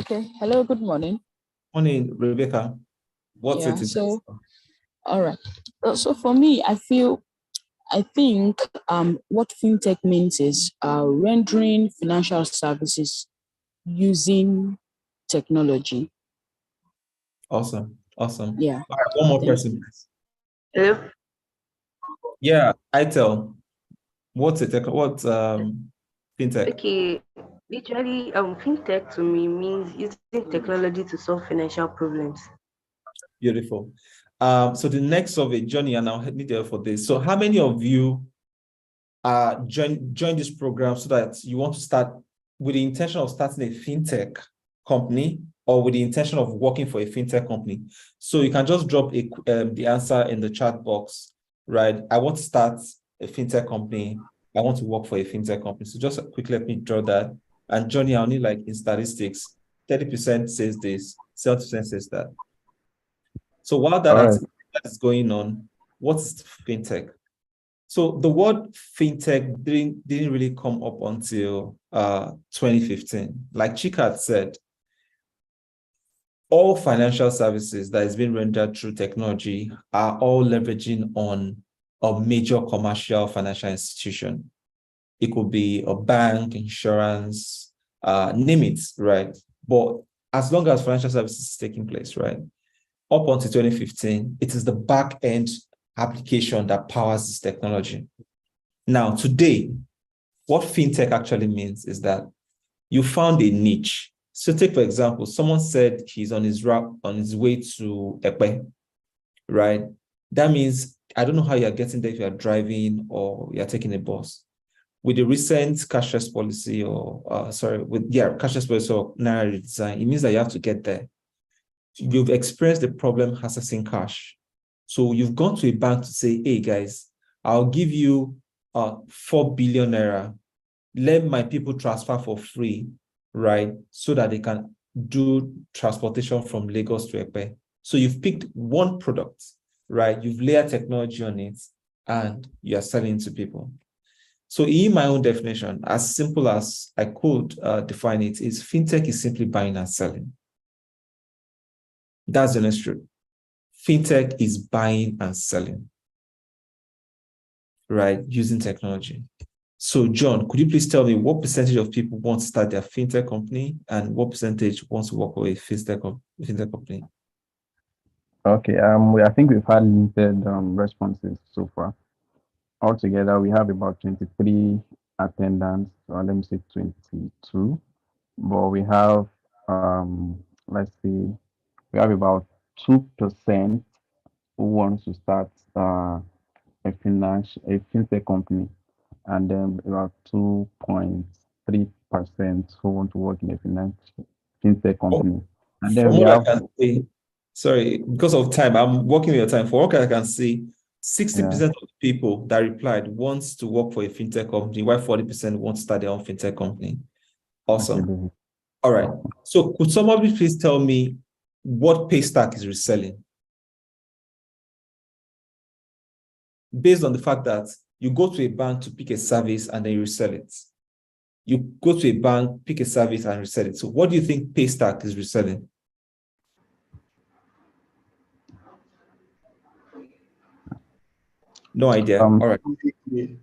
Speaker 5: Okay. Hello, good morning.
Speaker 9: Morning, Rebecca. What's it?
Speaker 5: So, all right. So for me, I think what fintech means is rendering financial services using technology.
Speaker 9: Awesome.
Speaker 5: Yeah.
Speaker 9: All right, one more person, please.
Speaker 7: Hello.
Speaker 9: Yeah, ITEL. What's it? What's fintech?
Speaker 7: Okay. Literally, fintech to me means using technology to solve financial problems.
Speaker 9: Beautiful. So the next survey, Johnny, and I'll need you for this. So how many of you join this program so that you want to start with the intention of starting a fintech company or with the intention of working for a fintech company? So you can just drop the answer in the chat box, right? I want to start a fintech company. I want to work for a fintech company. So just quickly let me draw that. And Johnny, I'll need like in statistics, 30% says this, 70% says that. So while that is going on, what's fintech? So the word fintech didn't really come up until 2015. Like Chika had said, all financial services that is being rendered through technology are all leveraging on a major commercial financial institution. It could be a bank, insurance, name it, right? But as long as financial services is taking place, right? Up until 2015, it is the back-end application that powers this technology. Now, today, what fintech actually means is that you found a niche. So take, for example, someone said he's on his way to Epe, right? That means, I don't know how you're getting there if you're driving or you're taking a bus. With the recent cashless policy cashless policy or Naira redesign, it means that you have to get there. You've experienced the problem accessing cash. So you've gone to a bank to say, hey guys, I'll give you 4 billion naira. Let my people transfer for free, right? So that they can do transportation from Lagos to Epe. So you've picked one product, right? You've layered technology on it and you're selling to people. So in my own definition, as simple as I could define it, is fintech is simply buying and selling. That's the honest truth. Fintech is buying and selling, right, using technology. So John, could you please tell me what percentage of people want to start their fintech company and what percentage wants to work with a fintech company?
Speaker 4: Okay, I think we've had limited responses so far. Altogether, we have about 23 attendants, or let me say 22. But we have, let's see, we have about 2% who wants to start a fintech company, and then about 2.3% who want to work in a fintech company. And then
Speaker 9: From
Speaker 4: we
Speaker 9: what I
Speaker 4: have,
Speaker 9: can see, sorry, because of time, I'm working with your time. For what I can see, 60% of the people that replied wants to work for a fintech company, while 40% want to start their own fintech company. Awesome.
Speaker 4: okay,
Speaker 9: All right. So could somebody please tell me what Paystack is reselling? Based on the fact that you go to a bank to pick a service and then you resell it. You go to a bank, pick a service and resell it. So what do you think Paystack is reselling? No idea. All right.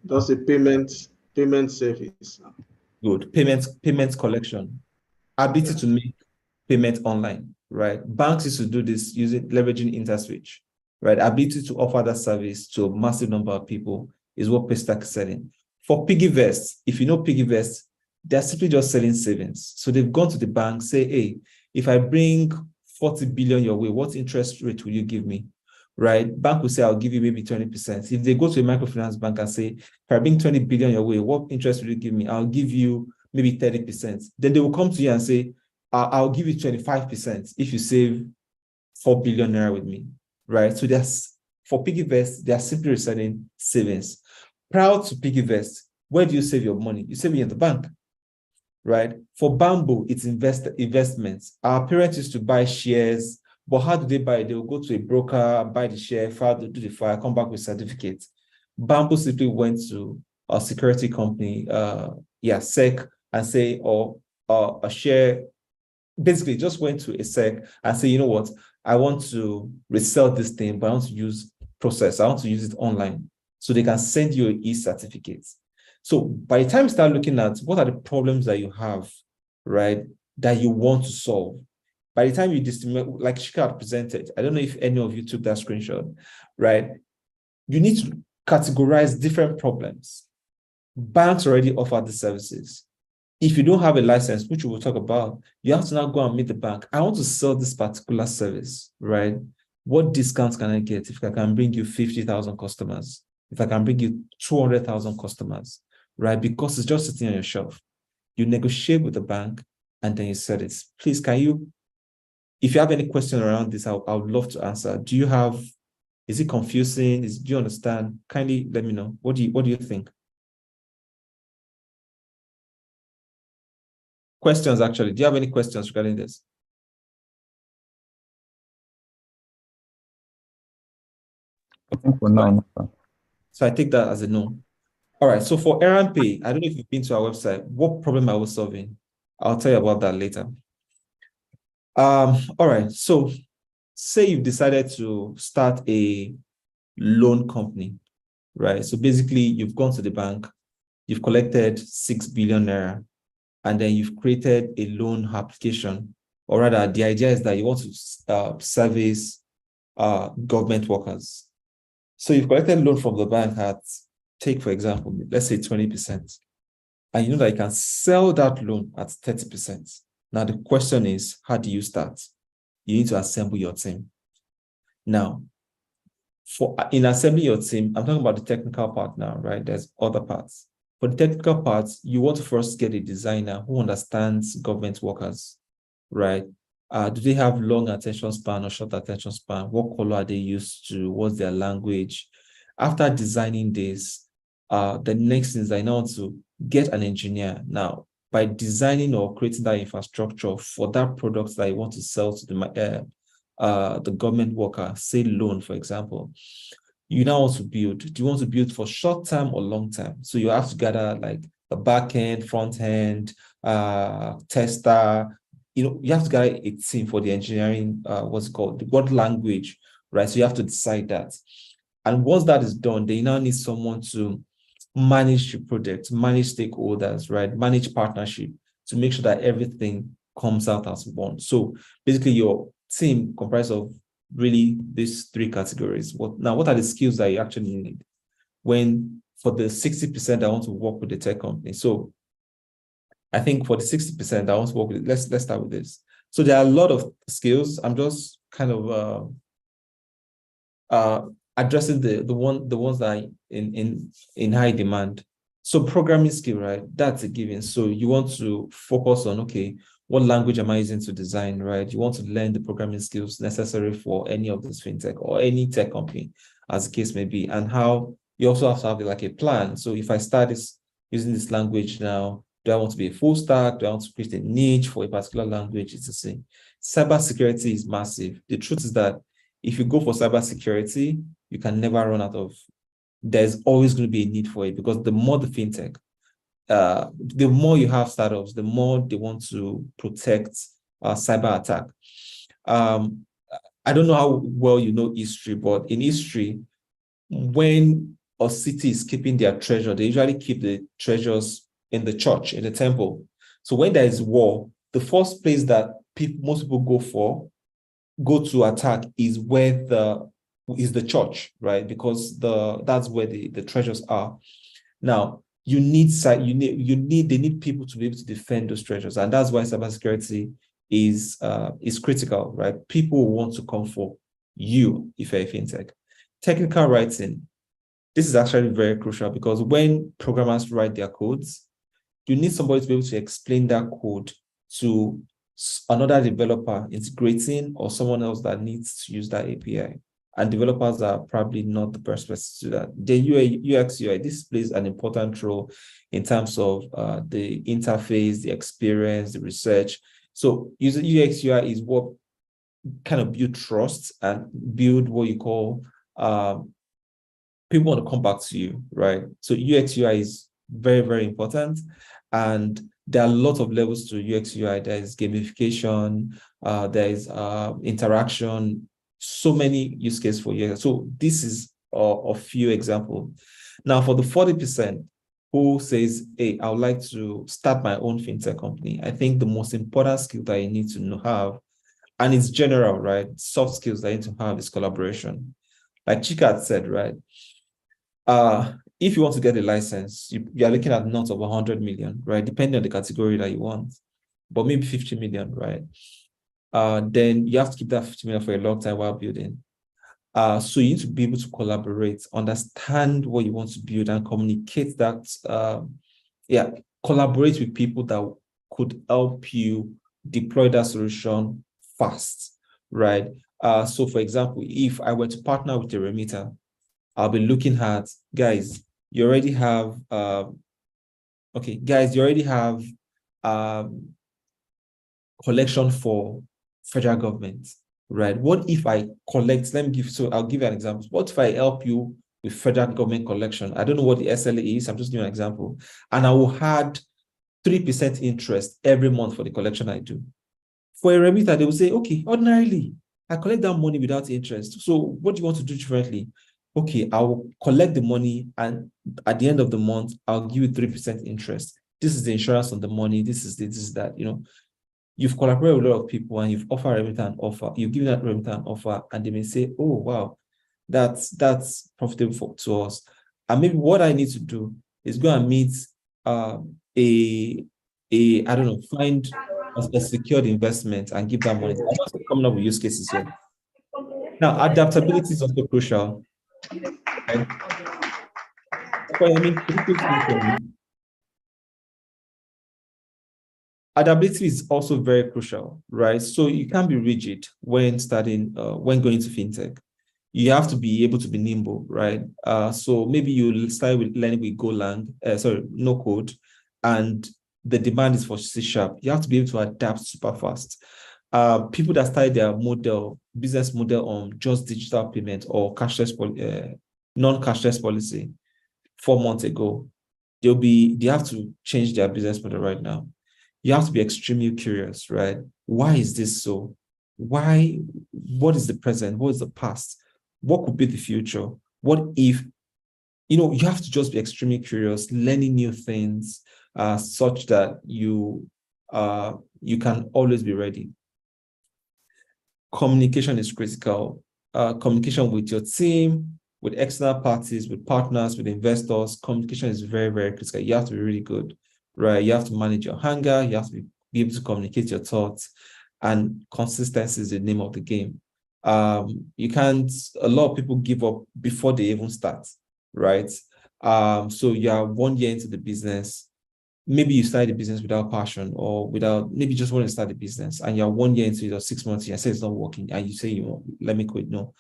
Speaker 1: That's a payment service.
Speaker 9: Good. Payments collection. Ability to make payment online, right? Banks used to do this using leveraging InterSwitch, right? Ability to offer that service to a massive number of people is what Paystack is selling. For PiggyVest, if you know PiggyVest, they're simply just selling savings. So they've gone to the bank, say, hey, if I bring 40 billion your way, what interest rate will you give me? Right? Bank will say, I'll give you maybe 20%. If they go to a microfinance bank and say, if I bring 20 billion your way, what interest will you give me? I'll give you maybe 30%. Then they will come to you and say, I'll give you 25% if you save 4 billion naira with me, right? So for PiggyVest, they are simply reselling savings. Prior to PiggyVest, where do you save your money? You save it in the bank, right? For Bamboo, it's investments. Our parents used to buy shares, but how do they buy it? They will go to a broker, buy the share, do the file, come back with certificates. Bamboo simply went to a security company, SEC, and say, or a share, basically just went to a SEC and say, you know what, I want to resell this thing, but I want to use process. I want to use it online. So they can send you an e-certificate. So by the time you start looking at what are the problems that you have, right, that you want to solve, by the time you distribute, like Shika presented, I don't know if any of you took that screenshot, right? You need to categorize different problems. Banks already offer the services. If you don't have a license, which we will talk about, you have to now go and meet the bank. I want to sell this particular service, right? What discounts can I get if I can bring you 50,000 customers? If I can bring you 200,000 customers, right? Because it's just sitting on your shelf. You negotiate with the bank and then you sell it. Please, if you have any question around this, I would love to answer. Is it confusing? Do you understand? Kindly let me know. What do you think? Questions, actually. Do you have any questions regarding this?
Speaker 4: for now.
Speaker 9: So I take that as a no. All right. So for Pay, I don't know if you've been to our website. What problem are we solving? I'll tell you about that later. All right. So say you've decided to start a loan company, right? So basically, you've gone to the bank, you've collected 6 billion naira, and then you've created a loan application. Or rather, the idea is that you want to service government workers. So you've collected a loan from the bank at, take for example, let's say 20%. And you know that you can sell that loan at 30%. Now the question is, how do you start? You need to assemble your team. Now, in assembling your team, I'm talking about the technical part now, right? There's other parts. For the technical parts, you want to first get a designer who understands government workers, right? Do they have long attention span or short attention span? What color are they used to? What's their language? After designing this, the next thing is I now want to get an engineer. Now, by designing or creating that infrastructure for that product that you want to sell to the government worker, say loan, for example, You now want to build. Do you want to build for short term or long term? So you have to gather like a back end, front end, tester. You have to gather a team for the engineering, what's it called, what language, right? So you have to decide that. And once that is done, they now need someone to manage your project, manage stakeholders, right? Manage partnership to make sure that everything comes out as one. So basically your team comprises of really these three categories. What are the skills that you actually need when for the 60% I want to work with the tech company? So I think for the 60% I want to work with, let's start with this. So there are a lot of skills. I'm just kind of addressing the ones that are in high demand. So programming skill, right? That's a given. So you want to focus on, okay, what language am I using to design, right? You want to learn the programming skills necessary for any of this fintech or any tech company, as the case may be, and how you also have to have like a plan. So if I start using this language now, do I want to be a full stack? Do I want to create a niche for a particular language? It's the same. Cybersecurity is massive. The truth is that if you go for cybersecurity, you can never run out of. There's always going to be a need for it because the more the fintech, the more you have startups, the more they want to protect cyber attack. I don't know how well you know history, but in history, when a city is keeping their treasure, they usually keep the treasures in the church, in the temple. So when there is war, the first place that most people go to attack is where the church, right? Because that's where the treasures are. Now, they need people to be able to defend those treasures. And that's why cybersecurity is critical, right? People want to come for you if you're a fintech. Technical writing, this is actually very crucial because when programmers write their codes, you need somebody to be able to explain that code to another developer integrating or someone else that needs to use that API. And developers are probably not the best person to do that. The UX, UI, this plays an important role in terms of the interface, the experience, the research. So using UX, UI is what kind of build trust and build what you call people want to come back to you, right? So UX, UI is very, very important. And there are a lot of levels to UX, UI. There is gamification, there is interaction, so many use cases for UX. So this is a few examples. Now, for the 40% who says, hey, I would like to start my own fintech company, I think the most important skill that you need to have, and it's general, right? Soft skills that you need to have is collaboration. Like Chika had said, right? If you want to get a license, you are looking at north of 100 million, right? Depending on the category that you want, but maybe 50 million, right? Then you have to keep that 50 million for a long time while building. So you need to be able to collaborate, understand what you want to build and communicate that, collaborate with people that could help you deploy that solution fast, right? So for example, if I were to partner with a remitter, I'll be looking at, guys, you already have, collection for federal government, right? What if I collect, I'll give you an example. What if I help you with federal government collection? I don't know what the SLA is, I'm just giving an example. And I will add 3% interest every month for the collection I do. For a remitter, they will say, okay, ordinarily, I collect that money without interest. So what do you want to do differently? Okay, I will collect the money and at the end of the month, I'll give you 3% interest. This is the insurance on the money. This is that, you've collaborated with a lot of people and you've offered remitter an offer. You've given that remitter an offer and they may say, oh, wow, that's profitable to us. And maybe what I need to do is go and meet find a secured investment and give that money. I'm also coming up with use cases here. Now, adaptability is also crucial. Right? Adaptability is also very crucial, right? So you can't be rigid when when going to fintech. You have to be able to be nimble, right? So maybe you start with learning with Golang, no code, and the demand is for C#. You have to be able to adapt super fast. People that started their business model on just digital payment or cashless non-cashless policy 4 months ago, they have to change their business model right now. You have to be extremely curious, right? Why is this so? Why? What is the present? What is the past? What could be the future? What if, you have to just be extremely curious, learning new things, such that you can always be ready. Communication is critical. Communication with your team, with external parties, with partners, with investors. Communication is very, very critical. You have to be really good, right? You have to manage your hunger. You have to be able to communicate your thoughts, and consistency is the name of the game. You can't. A lot of people give up before they even start, right? So you are 1 year into the business. Maybe you started the business without passion, or maybe you just want to start the business, and you're 1 year into it or 6 months, and you say it's not working, and you say, let me quit. No.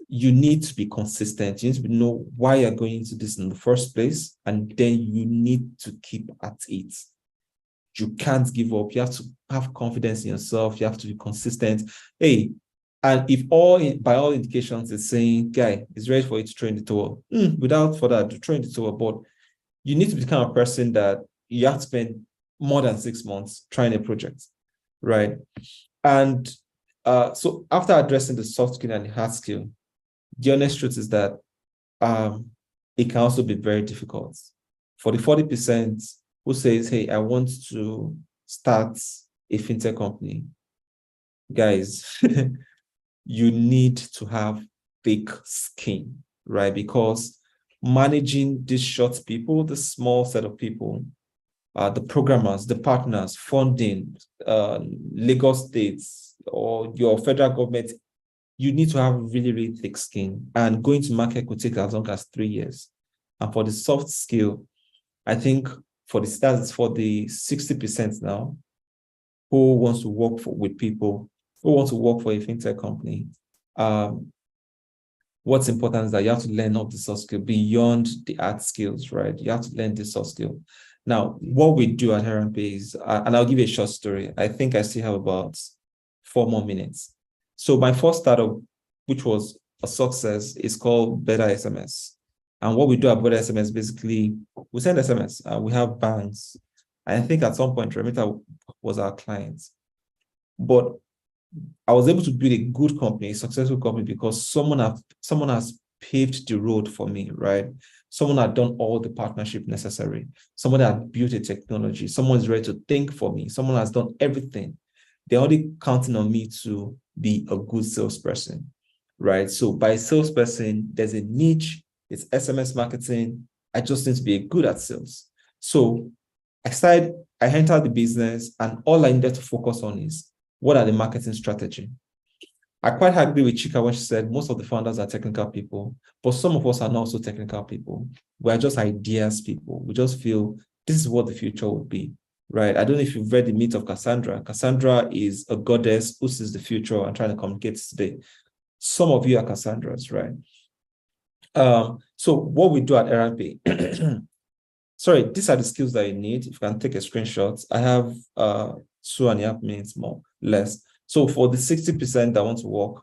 Speaker 9: You need to be consistent. You need to know why you're going into this in the first place, and then you need to keep at it. You can't give up. You have to have confidence in yourself. You have to be consistent. Hey, and if by all indications it's saying, guy, it's ready for you to train the towel, without further ado, train the towel. But you need to be the kind of person that you have to spend more than 6 months trying a project, right? And so after addressing the soft skill and the hard skill, the honest truth is that it can also be very difficult. For the 40% who says, hey, I want to start a fintech company, guys, you need to have thick skin, right? Because managing these short people, the small set of people, the programmers, the partners, funding, Lagos states, or your federal government, you need to have really, really thick skin. And going to market could take as long as 3 years. And for the soft skill, I think for the 60% now, who wants to work with people, who wants to work for a fintech company, what's important is that you have to learn all the soft skill beyond the hard skills, right? You have to learn the soft skill. Now, what we do at Heronpay is, and I'll give you a short story. I think I still have about 4 more minutes. So my first startup, which was a success, is called Better SMS. And what we do at Better SMS, basically, we send SMS. We have banks. I think at some point, Remita was our client. But I was able to build a good company, a successful company, because someone has paved the road for me, right? Someone had done all the partnership necessary. Someone had built a technology. Someone is ready to think for me. Someone has done everything. They're only counting on me to be a good salesperson, right? So by salesperson, there's a niche. It's SMS marketing. I just need to be good at sales. So I entered the business, and all I needed to focus on is, what are the marketing strategy? I quite agree with Chika when she said most of the founders are technical people, but some of us are not so technical people. We are just ideas people. We just feel this is what the future would be, right? I don't know if you've read the myth of Cassandra. Cassandra is a goddess who sees the future and trying to communicate today. Some of you are Cassandras, right? So what we do at Heronpay, sorry, these are the skills that you need. If you can take a screenshot, I have 2.5 minutes more, less. So for the 60% that want to work,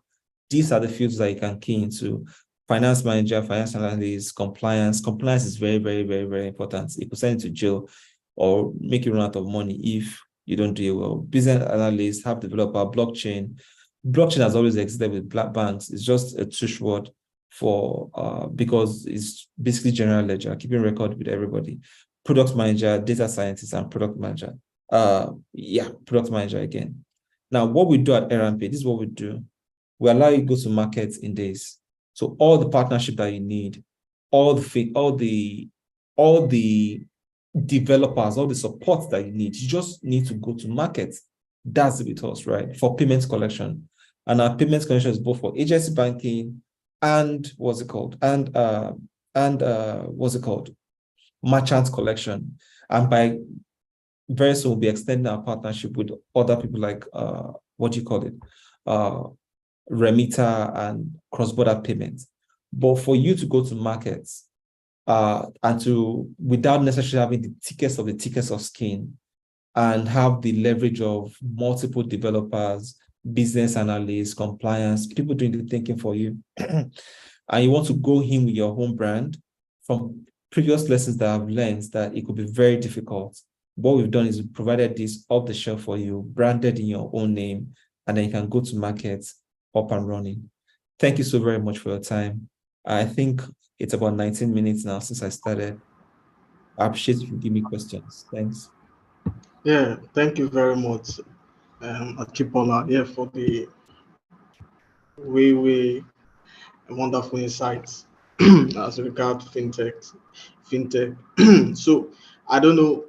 Speaker 9: these are the fields that you can key into: finance manager, finance analyst, compliance. Compliance is very, very, very, very important. It could send you to jail or make you run out of money if you don't do it well. Business analyst, app developer, blockchain. Blockchain has always existed with black banks. It's just a tush word for because it's basically general ledger, keeping record with everybody. Product manager, data scientist, and product manager. Product manager again. Now, what we do at Heronpay, this is what we do. We allow you to go to market in days. So all the partnership that you need, all the developers, all the support that you need, you just need to go to market. That's with us, right? For payments collection. And our payments collection is both for agency banking and merchant collection. And by very soon, we'll be extending our partnership with other people like, Remita and cross-border payments. But for you to go to markets without necessarily having the tickets of skin, and have the leverage of multiple developers, business analysts, compliance, people doing the thinking for you, and you want to go in with your home brand, from previous lessons that I've learned that it could be very difficult. What we've done is we provided this off the shelf for you, branded in your own name, and then you can go to market up and running. Thank you so very much for your time. I think it's about 19 minutes now since I started. I appreciate if you give me questions. Thanks.
Speaker 1: Yeah, thank you very much, Achibola, yeah, for the way wonderful insights as regard fintech. So I don't know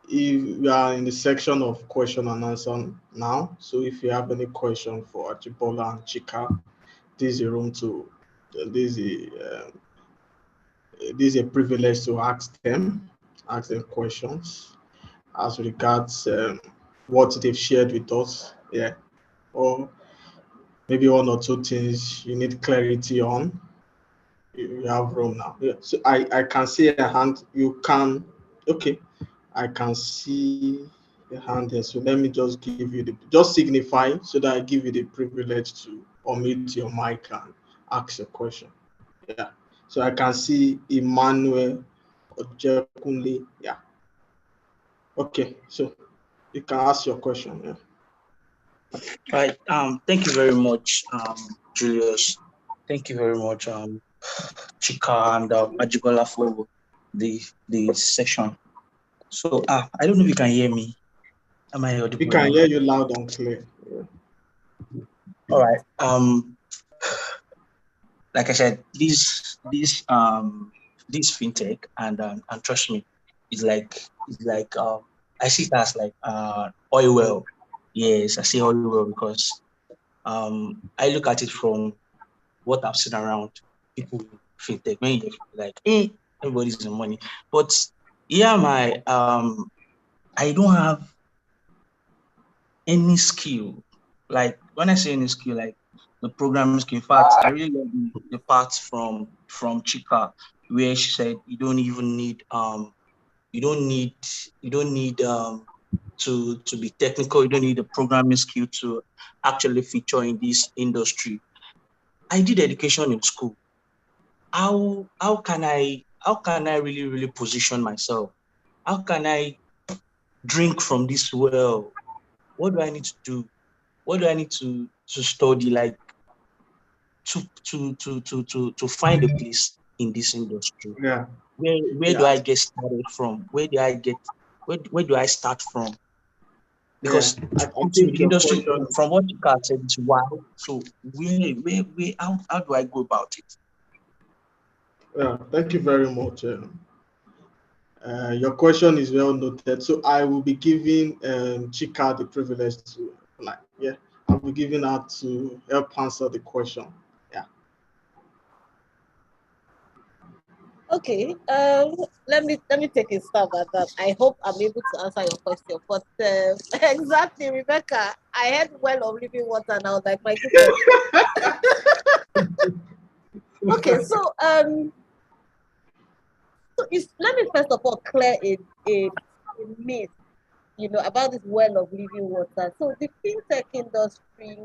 Speaker 1: if we are in the section of question and answer now. So if you have any question for Achibola and Chika, this is a room to this is this is a privilege to ask them questions as regards what they've shared with us. Yeah, or maybe one or two things you need clarity on. You have room now. Yeah. So I can see a hand. You can, okay. I can see a hand here. So let me just give you just signify so that I give you the privilege to unmute your mic and ask a question. Yeah. So I can see Emmanuel Ojekunle. Yeah. Okay. So you can ask your question. Yeah.
Speaker 10: Right. Thank you very much, Julius. Thank you very much, Chika and Ajibola, for the session. So I don't know if you can hear me. Am I audible?
Speaker 1: We can hear you loud and clear. Yeah.
Speaker 10: All right. Like I said, this fintech and trust me, it's like I see it as like oil well. Yes, I see oil well because I look at it from what I've seen around people in fintech. When you like, everybody's in money, but yeah, I don't have any skill. Like when I say any skill, like the programming skill. In fact, I really love the part from Chika where she said you don't even need to be technical. You don't need a programming skill to actually feature in this industry. I did education in school. How can I really position myself? How can I drink from this well? What do I need to do? What do I need to study? Like to find a place in this industry.
Speaker 1: Yeah.
Speaker 10: Where do I get started from? Where do I start from? Because
Speaker 1: I think
Speaker 10: the industry,
Speaker 1: question,
Speaker 10: from what you can say, it's wild. So where how do I go about it?
Speaker 1: yeah, thank you very much. Your question is well noted. So I will be giving Chika the privilege to, I'll be giving her to help answer the question. Yeah.
Speaker 8: Okay. Let me take a stab at that. I hope I'm able to answer your question. But exactly, Rebecca, I had well of living water now, like my goodness. Okay, so let me first of all clear a myth, about this well of living water. So the fintech industry,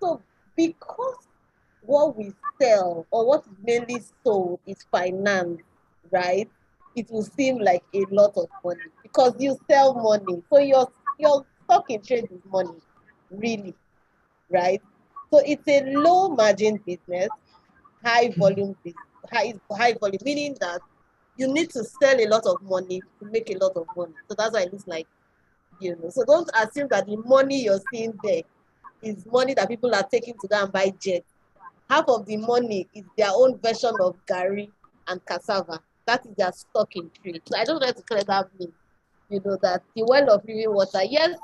Speaker 8: so because what we sell or what is mainly sold is finance, right? It will seem like a lot of money because you sell money. So your stock in trade is money, really, right? So it's a low margin business, high volume business, high volume, meaning that you need to sell a lot of money to make a lot of money. So that's why it looks like, So don't assume that the money you're seeing there is money that people are taking to go and buy jets. Half of the money is their own version of Gary and cassava. That is their stock in trade. So I don't know to clear that mean. That the well of living water, yes,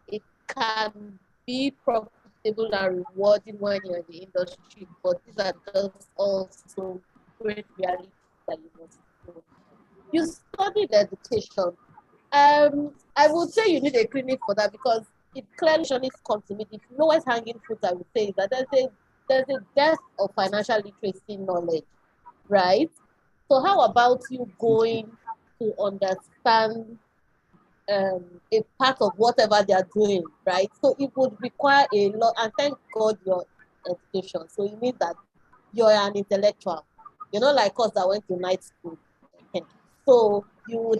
Speaker 8: it can be profitable and rewarding when you're in the industry, but these are just also great realities that you must know. You studied education. I would say you need a clinic for that because it clearly comes to me. The lowest hanging fruit I would say is that there's a depth of financial literacy knowledge, right? So how about you going to understand a part of whatever they are doing, right? So it would require a lot, and thank God your education. So it means that you're an intellectual. You're not like us that went to night school. Okay. So you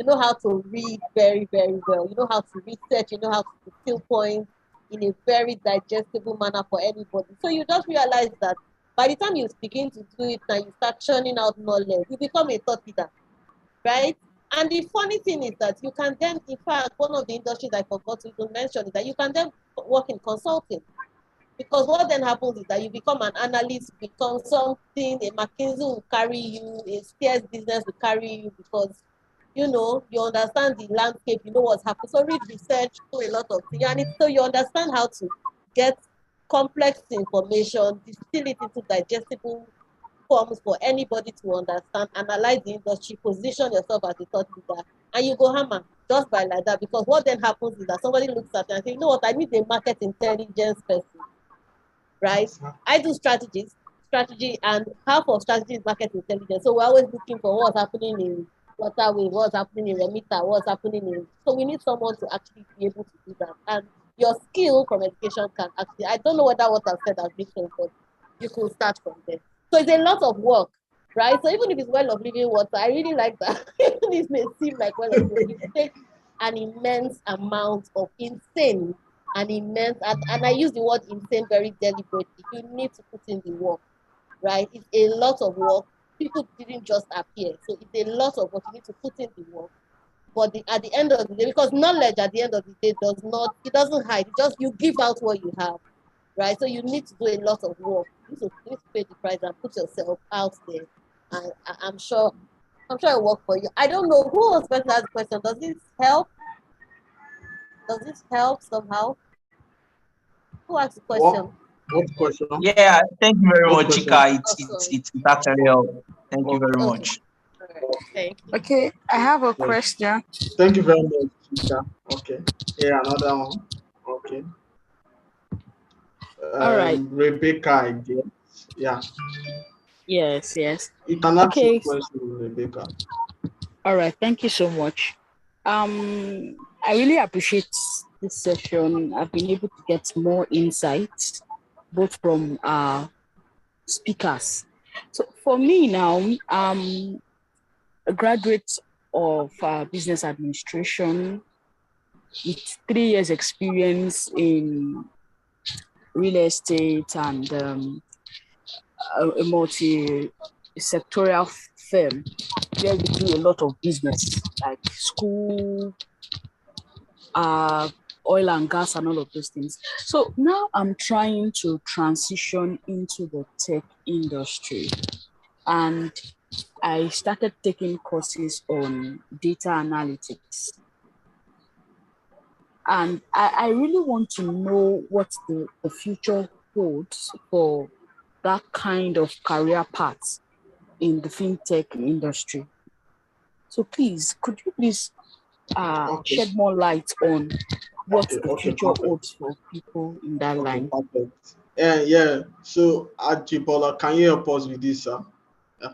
Speaker 8: know how to read very, very well. You know how to research, you know how to distill points in a very digestible manner for anybody. So you just realize that by the time you begin to do it and you start churning out knowledge, you become a thought leader, right? And the funny thing is that you can then, in fact, one of the industries I forgot to even mention is that you can then work in consulting. Because what then happens is that you become an analyst, you become something, a McKinsey will carry you, a Spears business will carry you because, you know, you understand the landscape, you know what's happening. So read research, do a lot of things, and so you understand how to get complex information, distill it into digestible forms for anybody to understand, analyze the industry, position yourself as a thought leader, and you go hammer just by like that. Because what then happens is that somebody looks at it and says, you know what, I need a market intelligence person, right? I do strategy, and half of strategy is market intelligence. So we're always looking for what's happening in Waterway, what's happening in Remita, what's happening in. So we need someone to actually be able to do that. And your skill from education can actually, I don't know whether what I've said has been clear, but you could start from there. So it's a lot of work, right? So even if it's well of living water, I really like that. Even if it may seem like well of living, it takes an immense amount of insane and immense, and I use the word insane very deliberately. You need to put in the work, right? It's a lot of work. People didn't just appear. So it's a lot of work. You need to put in the work. But at the end of the day, because knowledge at the end of the day it doesn't hide. It just, you give out what you have, right? So you need to do a lot of work. You need to pay the price and put yourself out there. And I'm sure it'll work for you. I don't know who was going to ask the question. Does this help? Does this help somehow? Who asked the question?
Speaker 1: What question?
Speaker 10: Yeah, thank you very
Speaker 1: What
Speaker 10: much,
Speaker 1: question?
Speaker 10: Chika. It's actually helped. Thank you very
Speaker 8: Okay.
Speaker 10: much.
Speaker 8: Thank you.
Speaker 5: Okay, I have a
Speaker 1: Yes.
Speaker 5: question.
Speaker 1: Thank you very much, Chika. Okay. Yeah, another one. Okay.
Speaker 5: All right.
Speaker 1: Rebecca, I guess. Yeah.
Speaker 5: Yes.
Speaker 1: You can ask your
Speaker 5: Okay.
Speaker 1: question, Rebecca.
Speaker 5: All right. Thank you so much. I really appreciate this session. I've been able to get more insights, both from speakers. So for me now, a graduate of business administration with 3 years experience in real estate and a multi-sectorial firm where we do a lot of business like school, oil and gas and all of those things. So now I'm trying to transition into the tech industry, and I started taking courses on data analytics. And I really want to know what the future holds for that kind of career path in the fintech industry. So please, could you please shed more light on what the future holds for people in that line?
Speaker 1: Perfect. Yeah. So, Ajibola, can you help us with this, sir? Yeah.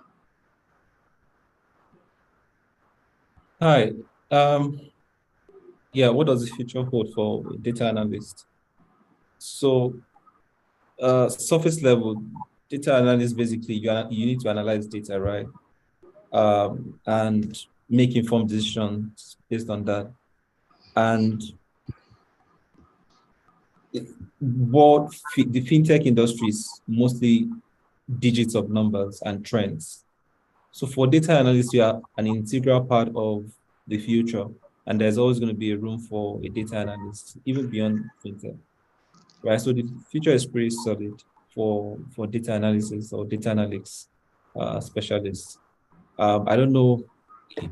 Speaker 9: Hi. Yeah, what does the future hold for a data analyst? So, surface level, data analyst, basically, you need to analyze data, right? And make informed decisions based on that. And the fintech industry is mostly digits of numbers and trends. So for data analysts, you are an integral part of the future, and there's always going to be a room for a data analyst, even beyond fintech, right? So the future is pretty solid for data analysis or data analytics specialists. I don't know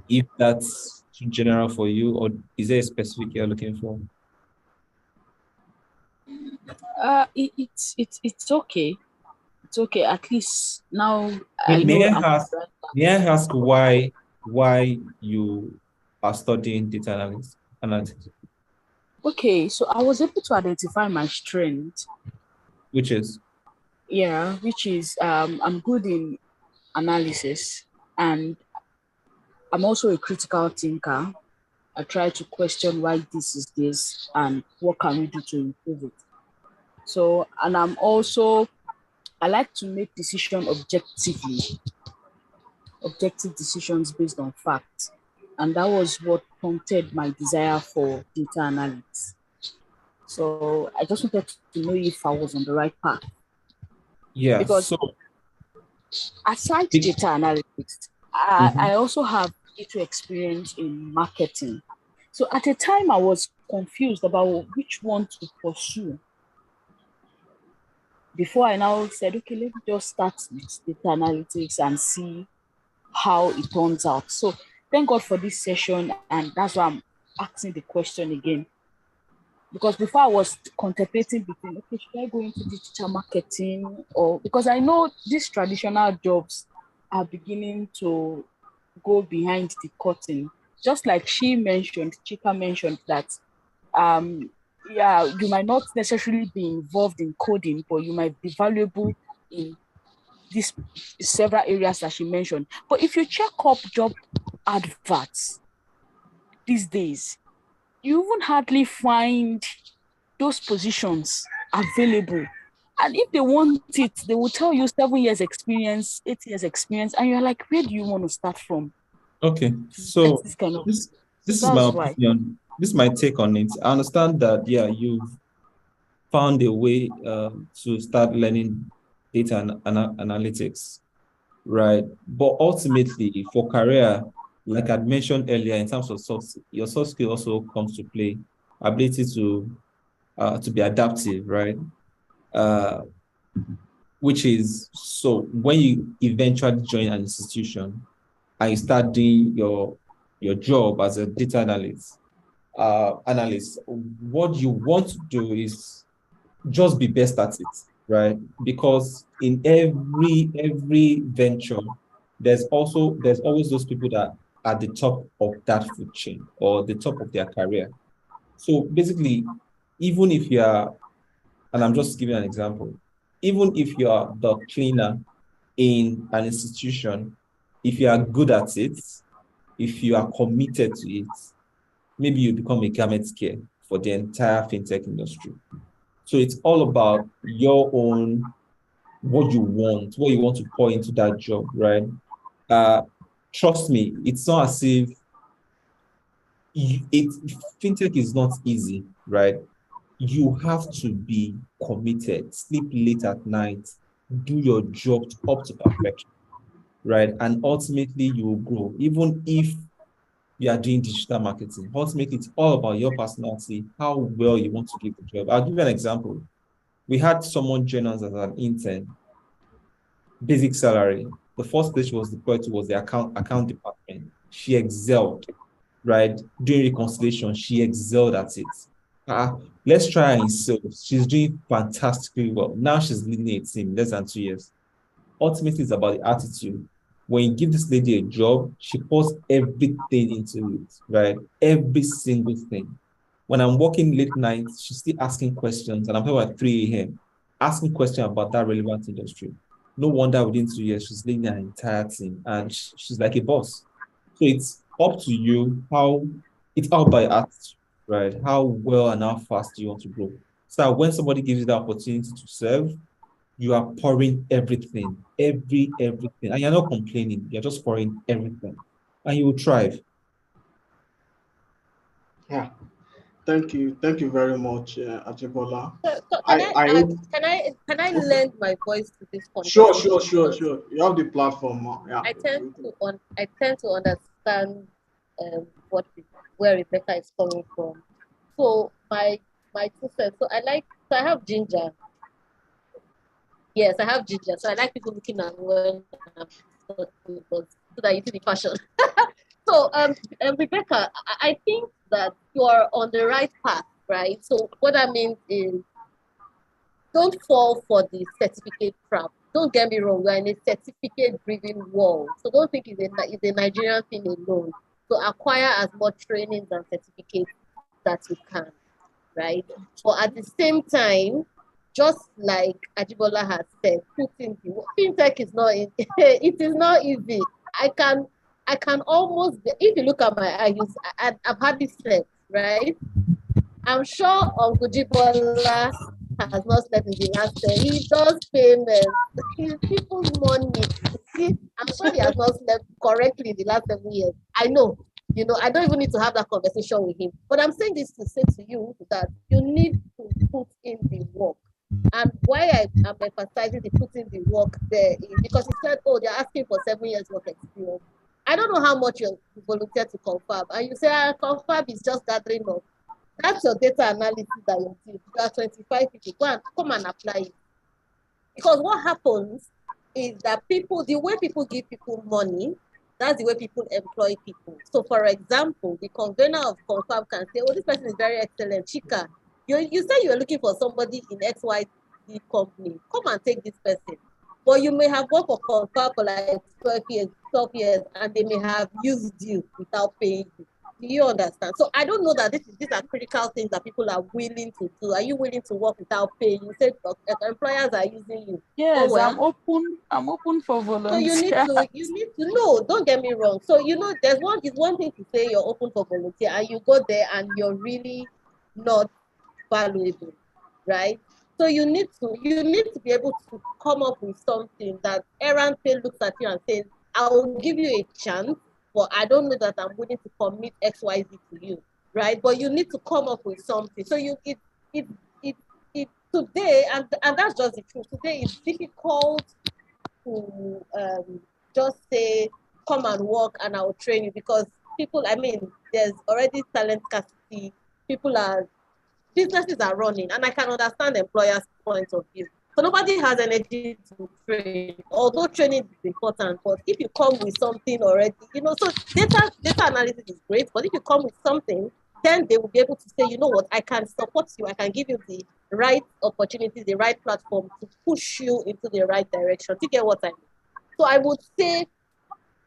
Speaker 9: if that's too general for you, or is there a specific you're looking for?
Speaker 5: It's okay. It's okay. At least now I
Speaker 9: May
Speaker 5: know
Speaker 9: I
Speaker 5: I'm
Speaker 9: ask why you are studying data analytics?
Speaker 5: okay. So I was able to identify my strength.
Speaker 9: Which is?
Speaker 5: Yeah, which is I'm good in analysis, and I'm also a critical thinker. I try to question why this is this and what can we do to improve it. So, and I like to make decision objective decisions based on facts. And that was what prompted my desire for data analytics. So I just wanted to know if I was on the right path.
Speaker 9: Yeah.
Speaker 5: Because
Speaker 9: So
Speaker 5: aside data analytics, I also have little experience in marketing. So at a time, I was confused about which one to pursue. Before I now said, okay, let me just start with data analytics and see how it turns out. So thank God for this session, and that's why I'm asking the question again. Because before I was contemplating between, okay, should I go into digital marketing, or because I know these traditional jobs are beginning to go behind the curtain. Just like Chika mentioned that yeah, you might not necessarily be involved in coding, but you might be valuable in these several areas that she mentioned. But if you check up job adverts these days, you even hardly find those positions available. And if they want it, they will tell you 7 years experience, 8 years experience, and you're like, where do you want to start from?
Speaker 9: okay, so
Speaker 5: This kind of
Speaker 9: this is my
Speaker 5: that's why.
Speaker 9: opinion. This is my take on it. I understand that, yeah, you've found a way to start learning data analytics, right? But ultimately, for career, like I mentioned earlier, in terms of your soft skill also comes to play. Ability to be adaptive, right? Uh, which is, so when you eventually join an institution and you start doing your job as a data analyst, what you want to do is just be best at it, right? Because in every venture, there's always those people that are at the top of that food chain or the top of their career. So basically, even if you are, and I'm just giving an example, even if you are the cleaner in an institution, if you are good at it, if you are committed to it, maybe you become a garment care for the entire fintech industry. So it's all about your own, what you want to pour into that job, right? Trust me, it's not as if fintech is not easy, right? You have to be committed, sleep late at night, do your job up to perfection, right? And ultimately you will grow. Even if you are doing digital marketing, ultimately it's all about your personality, how well you want to give the job. I'll give you an example. We had someone join us as an intern, basic salary. The first place she was deployed to was the account department. She excelled, right? Doing reconciliation, she excelled at it. Let's try her in sales. She's doing fantastically well. Now she's leading a team less than 2 years. Ultimately, it's about the attitude. When you give this lady a job, she pours everything into it, right? Every single thing. When I'm working late nights, she's still asking questions, and I'm here at 3 a.m., asking questions about that relevant industry. No wonder within 2 years, she's leading her entire team, and she's like a boss. So it's up to you it's all by attitude, right? How well and how fast do you want to grow? So that when somebody gives you the opportunity to serve, you are pouring everything, everything, and you're not complaining. You're just pouring everything, and you will thrive.
Speaker 1: Yeah. Thank you very much, Ajibola.
Speaker 8: So
Speaker 1: I
Speaker 8: can I
Speaker 1: okay.
Speaker 8: lend my voice to this
Speaker 1: Sure,
Speaker 8: conversation?
Speaker 1: sure, sure, sure. You have the platform. Yeah.
Speaker 8: I tend to understand what where Rebecca is coming from. So my 2 cents. So I have ginger. Yes, I have ginger. So I like people looking at me when I'm talking, so that you see the passion. So Rebecca, I think that you are on the right path, right? So what that means is don't fall for the certificate trap. Don't get me wrong, we're in a certificate-driven world. So don't think it's a Nigerian thing alone. So acquire as much trainings and certificates that you can, right? But at the same time, just like Ajibola has said, put in the fintech is not it is not easy. I I can almost, if you look at my eyes, I've hardly slept, right? I'm sure Uncle Jibola has not slept in the last 10. He does payments. It's people's money. I'm sure he has not slept correctly in the last 7 years. I know. I don't even need to have that conversation with him. But I'm saying this to say to you that you need to put in the work. And why I am emphasizing the putting the work there is because he said, oh, they're asking for 7 years work experience. I don't know how much you volunteer to Confab. And you say, Confab is just gathering up. That's your data analysis that you do. You are 25 people. Go and come and apply it. Because what happens is that the way people give people money, that's the way people employ people. So, for example, the convener of Confab can say, oh, this person is very excellent. Chika, you say you're looking for somebody in XYZ company. Come and take this person. But you may have worked for Confab for like 12 years, and they may have used you without paying you. Do you understand? So I don't know that these are critical things that people are willing to do. Are you willing to work without paying? You said employers are using you.
Speaker 5: Yes,
Speaker 8: oh, well.
Speaker 5: I'm open for volunteer.
Speaker 8: So you need to know, don't get me wrong. So there's one thing to say you're open for volunteer and you go there and you're really not valuable, right? So you need to be able to come up with something that Aaron Pay looks at you and says, I will give you a chance, but I don't know that I'm willing to commit XYZ to you, right? But you need to come up with something. So today, and that's just the truth. Today it's difficult to just say, come and work and I'll train you, because there's already talent scarcity. Businesses are running, and I can understand the employer's point of view. So nobody has energy to train, although training is important. But if you come with something already, so data analysis is great, but if you come with something, then they will be able to say, you know what, I can support you, I can give you the right opportunity, the right platform to push you into the right direction. Do you get what I mean? So I would say,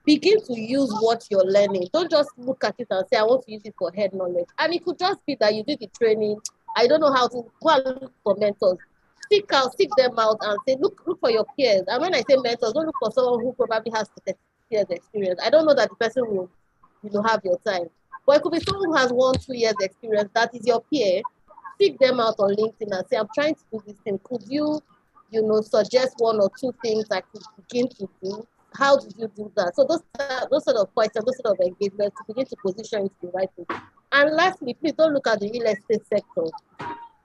Speaker 8: begin to use what you're learning. Don't just look at it and say, I want to use it for head knowledge. And it could just be that you did the training. I don't know how to go and look for mentors. Seek them out and say, look for your peers. And when I say mentors, don't look for someone who probably has 30 years experience. I don't know that the person will have your time. But it could be someone who has 1-2 years experience. That is your peer. Seek them out on LinkedIn and say, I'm trying to do this thing. Could you, suggest 1 or 2 things I could begin to do? How did you do that? So those sort of questions, those sort of engagement to begin to position into the right thing. And lastly, please don't look at the real estate sector.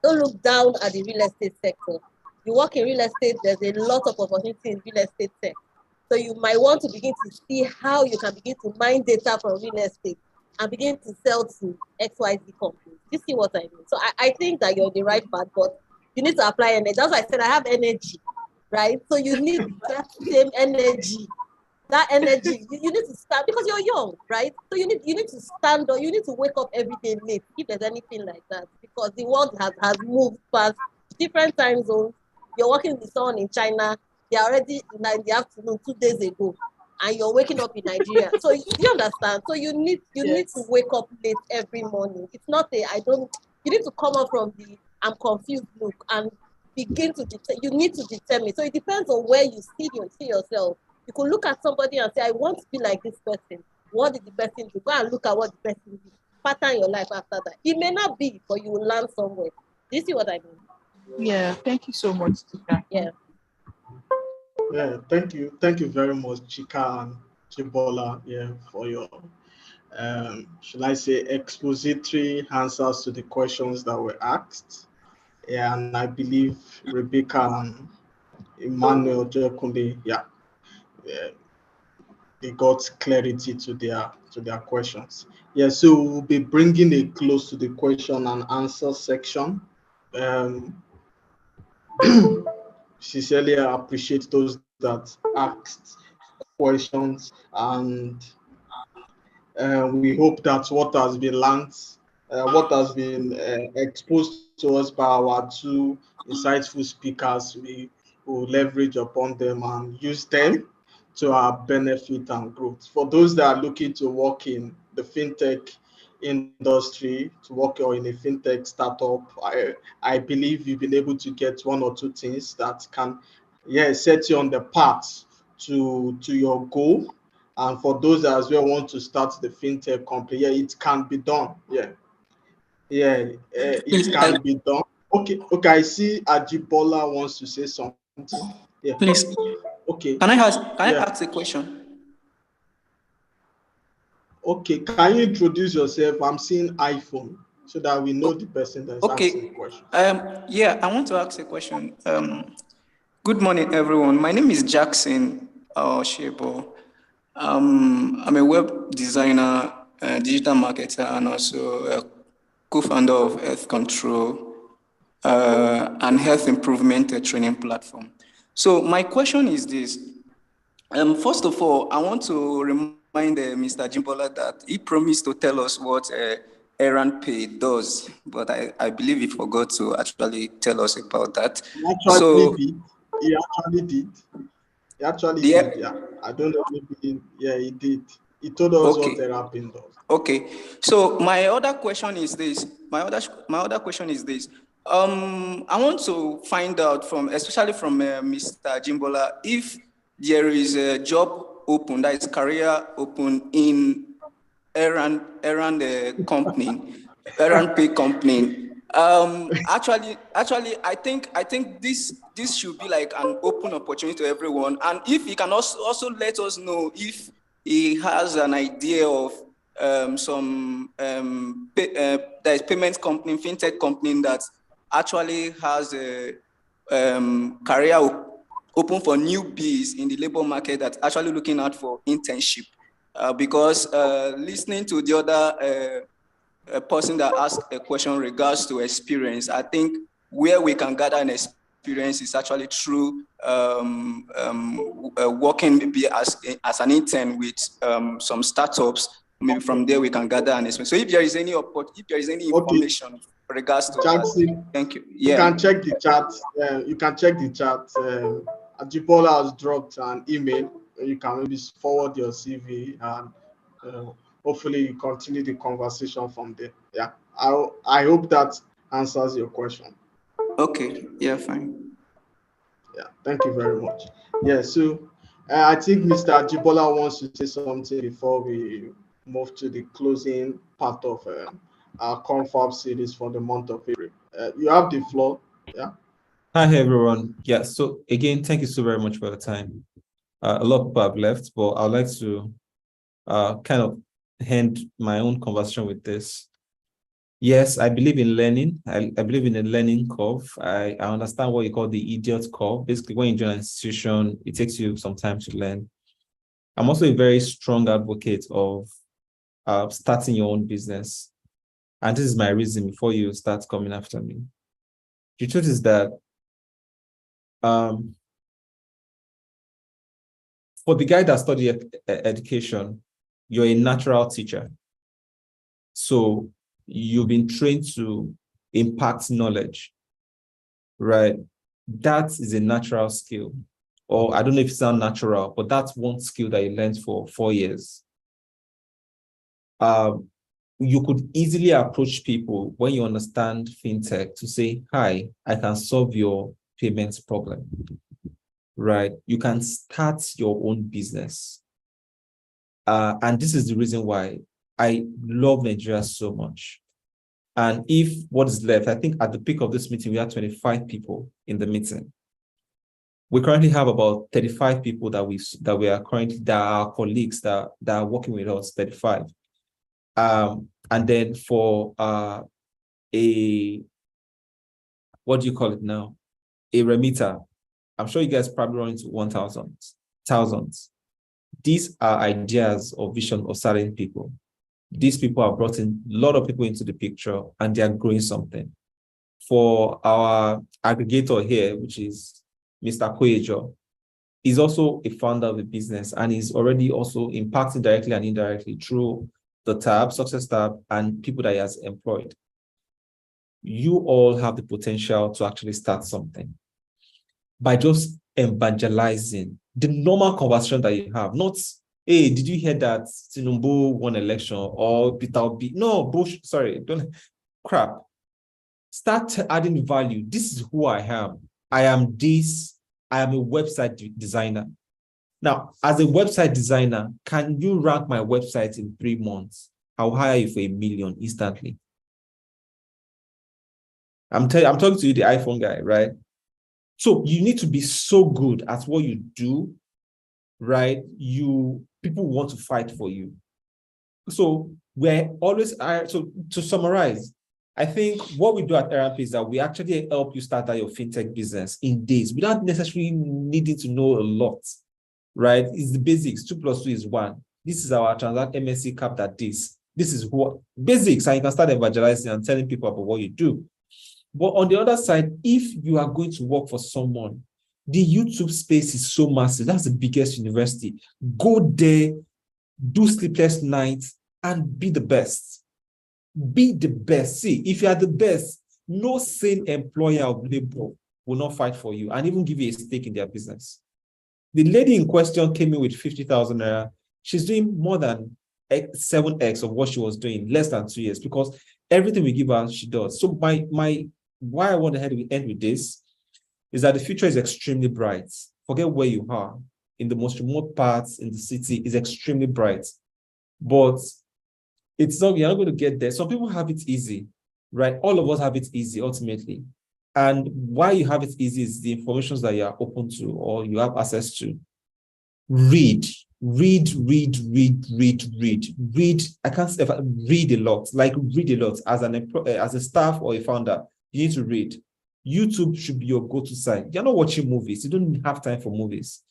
Speaker 8: Don't look down at the real estate sector. You work in real estate, there's a lot of opportunity in real estate sector. So you might want to begin to see how you can begin to mine data from real estate and begin to sell to XYZ companies. You see what I mean? So I think that you're on the right path, but you need to apply energy. That's why I said I have energy, right? So you need that same energy. That energy, you need to start, because you're young, right? So you need to stand up, you need to wake up every day late, if there's anything like that, because the world has moved past different time zones. You're working with someone in China, they're already in the afternoon 2 days ago, and you're waking up in Nigeria. So you understand? So you need to wake up late every morning. It's not you need to come up from the I'm confused look and begin to you need to determine. So it depends on where you see yourself. You could look at somebody and say, I want to be like this person. What did the person do? Go and look at what the person did. Pattern your life after that. It may not be, but you will learn somewhere. Do you see what I mean?
Speaker 5: Yeah, thank you so much, Chika.
Speaker 8: Yeah.
Speaker 1: Yeah, thank you. Thank you very much, Chika and Chibola, for your, should I say, expository answers to the questions that were asked. Yeah, and I believe Rebecca and Emmanuel Jokumbi, they got clarity to their questions. Yeah, so we'll be bringing a close to the question and answer section. Sincerely, I appreciate those that asked questions, and we hope that what has been learned, what has been exposed to us by our 2 insightful speakers, we will leverage upon them and use them to our benefit and growth. For those that are looking to work in the fintech industry, to work or in a fintech startup, I believe you've been able to get 1 or 2 things that can set you on the path to your goal And for those that as well want to start the fintech company, yeah, it can be done. It can be done. Okay, I see Ajibola wants to say something. Yeah.
Speaker 11: Please.
Speaker 1: Okay.
Speaker 11: Can I ask a question?
Speaker 1: Okay, can you introduce yourself? I'm seeing iPhone so that we know the person that's asking the question.
Speaker 11: Yeah, I want to ask a question. Good morning, everyone. My name is Jackson Shebo. I'm a web designer, digital marketer, and also a co-founder of Health Control and Health Improvement Training Platform. So my question is this. First of all, I want to remind Mr. Jimbola that he promised to tell us what Errand Pay does, but I believe he forgot to actually tell us about that.
Speaker 1: He actually did. Yeah. I don't know if he did. He told us what therapy does.
Speaker 11: Okay. So my other question is this. I want to find out especially from Mr. Jimbola, if there is a job open, that is career open in Errand company, Errand Pay company. Actually, I think this should be like an open opportunity to everyone. And if he can also let us know if he has an idea of some there is payment company, fintech company that actually has a career open for newbies in the labor market that's actually looking out for internship. Because listening to the other person that asked a question in regards to experience, I think where we can gather an experience is actually through working maybe as an intern with some startups. Maybe from there we can gather an experience. So if there is any information in regards to
Speaker 1: Jackson,
Speaker 11: that, thank you. Yeah.
Speaker 1: You can check the chat. Ajibola has dropped an email. You can maybe forward your CV and hopefully you continue the conversation from there. Yeah, I hope that answers your question.
Speaker 11: Okay. Yeah, fine.
Speaker 1: Yeah, thank you very much. Yeah, so I think Mr. Ajibola wants to say something before we move to the closing part of our Confab series for the month of April. You have the floor. Yeah.
Speaker 9: Hi, everyone. Yeah, so again, thank you so very much for the time. A lot of people have left, but I'd like to kind of end my own conversation with this. Yes, I believe in learning. I believe in a learning curve. I understand what you call the idiot curve. Basically, when you join an institution, it takes you some time to learn. I'm also a very strong advocate of starting your own business. And this is my reason before you start coming after me. The truth is that for the guy that studied education, you're a natural teacher. So you've been trained to impact knowledge, right? That is a natural skill. Or I don't know if it sounds natural, but that's one skill that you learned for 4 years. You could easily approach people when you understand fintech to say, hi, I can solve your payments problem, right? You can start your own business. And this is the reason why I love Nigeria so much. And if what is left, I think at the peak of this meeting, we had 25 people in the meeting. We currently have about 35 people that are our colleagues that are working with us, 35. And then for what do you call it now? A remitter. I'm sure you guys probably run into 1,000. These are ideas or vision of certain people. These people have brought in a lot of people into the picture and they are growing something. For our aggregator here, which is Mr. Koyejo, he's also a founder of a business and he's already also impacting directly and indirectly through the tab, success tab, and people that he has employed. You all have the potential to actually start something by just evangelizing the normal conversation that you have. Not, hey, did you hear that Tinubu won election or Peter Obi? No, bullshit. Sorry, don't crap. Start adding value. This is who I am. I am this. I am a website designer. Now, as a website designer, can you rank my website in 3 months? I'll hire you for $1 million instantly. I'm talking to you, the iPhone guy, right? So you need to be so good at what you do, right? People want to fight for you. So we're always, so to summarize, I think what we do at RMP is that we actually help you start out your fintech business in days without necessarily needing to know a lot, right? It's the basics. 2 plus 2 is 1. This is our transact MSC cap that this. This is what basics, and you can start evangelizing and telling people about what you do. But on the other side, if you are going to work for someone, the YouTube space is so massive. That's the biggest university. Go there, do sleepless nights, and be the best. Be the best. See, if you are the best, no sane employer of labor will not fight for you and even give you a stake in their business. The lady in question came in with 50,000 naira. She's doing more than 7x of what she was doing less than 2 years, because everything we give her, she does. So why I want to end with this is that the future is extremely bright. Forget where you are. In the most remote parts in the city is extremely bright. But you're not going to get there. Some people have it easy, right? All of us have it easy ultimately. And why you have it easy is the information that you are open to or you have access to. Read. I can't say read a lot, like read a lot as a staff or a founder. You need to read. YouTube should be your go-to site. You're not watching movies. You don't have time for movies,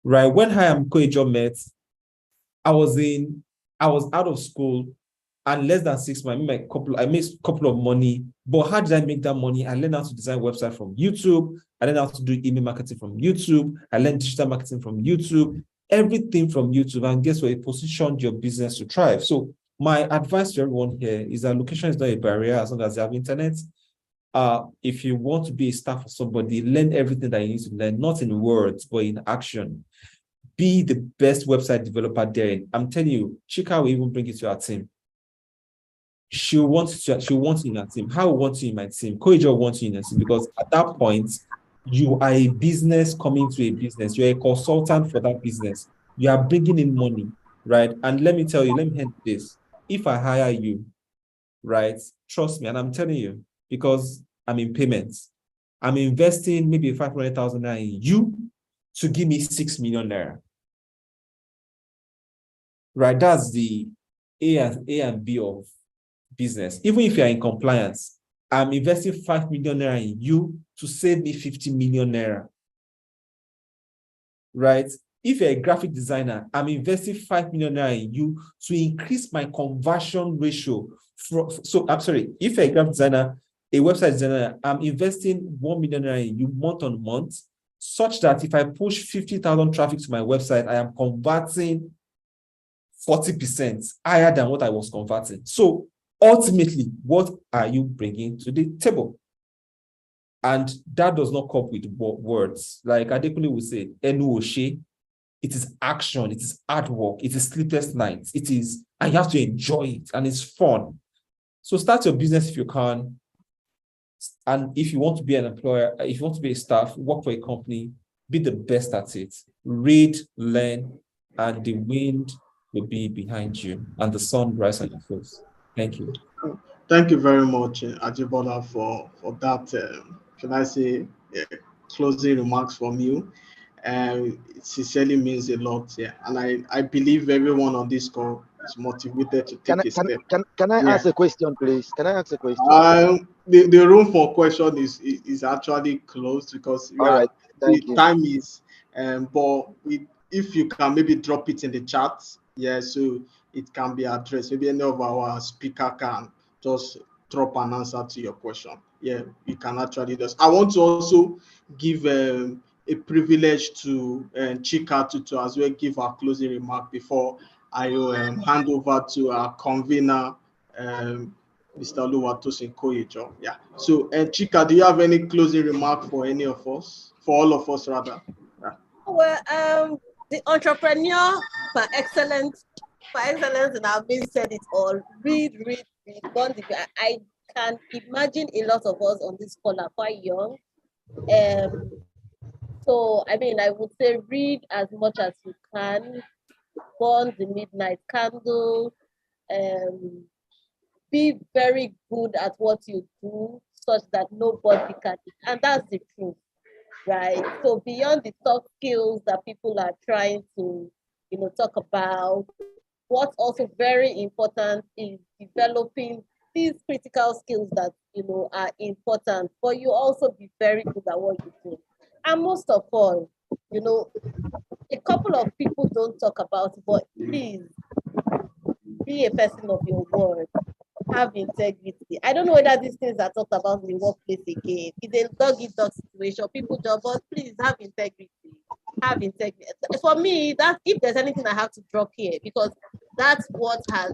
Speaker 9: right? When I am Koijo met, I was out of school, and less than 6 months, I made a couple of money. But how did I make that money? I learned how to design website from YouTube. I learned how to do email marketing from YouTube. I learned digital marketing from YouTube. Everything from YouTube. And guess what? It positioned your business to thrive. So my advice to everyone here is that location is not a barrier as long as you have internet. If you want to be a staff for somebody, learn everything that you need to learn, not in words, but in action. Be the best website developer there. I'm telling you, Chika will even bring it to our team. She wants you in her team. How wants you in my team? Koijo wants you in her team, because at that point, you are a business coming to a business. You're a consultant for that business. You are bringing in money, right? And let me tell you, let me end this. If I hire you, right, trust me, and I'm telling you, because I'm in payments, I'm investing maybe 500,000 naira in you to give me 6 million naira. Right, that's the A and B of business. Even if you're in compliance, I'm investing 5 million naira in you to save me 50 million naira. Right? If you're a graphic designer, I'm investing 5 million naira in you to increase my conversion ratio. If you're a graphic designer, a website designer, I'm investing 1 million naira in you month on month, such that if I push 50,000 traffic to my website, I am converting 40% higher than what I was converting. So ultimately, what are you bringing to the table? And that does not come with words. Like Adekunle would say, Enuoshe, it is action, it is artwork, it is sleepless nights, and you have to enjoy it, and it's fun. So start your business if you can. And if you want to be an employer, if you want to be a staff, work for a company, be the best at it. Read, learn, and the wind will be behind you, and the sun rise on your face. Thank you.
Speaker 1: Thank you very much, Ajibola, for that. Can I say closing remarks from you? It sincerely means a lot. Yeah, and I believe everyone on this call is motivated to take a step.
Speaker 6: Can I ask a question, please? Can I ask a question?
Speaker 1: The room for question is actually closed because the time is. But if you can maybe drop it in the chat, yeah, so it can be addressed. Maybe any of our speaker can just drop an answer to your question. Yeah, you can actually just. I want to also give a privilege to Chika to as well give our closing remark before I hand over to our convener, Mr. Oluwatosin Koyejo. Yeah. So, Chika, do you have any closing remark for any of us? For all of us, rather. Yeah.
Speaker 8: Well, the entrepreneur by excellence, and I've been said it all. Read. I can imagine a lot of us on this call are quite young. So, I mean, I would say read as much as you can, burn the midnight candle, um, be very good at what you do such that nobody can. And that's the truth, right? So beyond the soft skills that people are trying to, talk about, what's also very important is developing these critical skills that, are important, but you also be very good at what you do. And most of all, a couple of people don't talk about it, but please be a person of your word. Have integrity. I don't know whether these things are talked about in the workplace again. It's a dog-eat-dog situation. People just, but please have integrity. Have integrity. For me, that if there's anything I have to drop here, because that's what has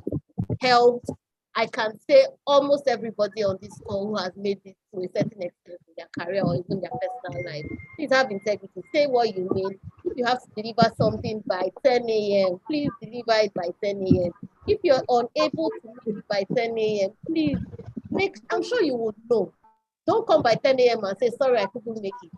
Speaker 8: helped. I can say almost everybody on this call who has made it to a certain extent in their career or even their personal life. Please have integrity. Say what you mean. If you have to deliver something by 10 a.m., please deliver it by 10 a.m. If you're unable to make it by 10 a.m., please I'm sure you would know. Don't come by 10 a.m. and say, sorry, I couldn't make it,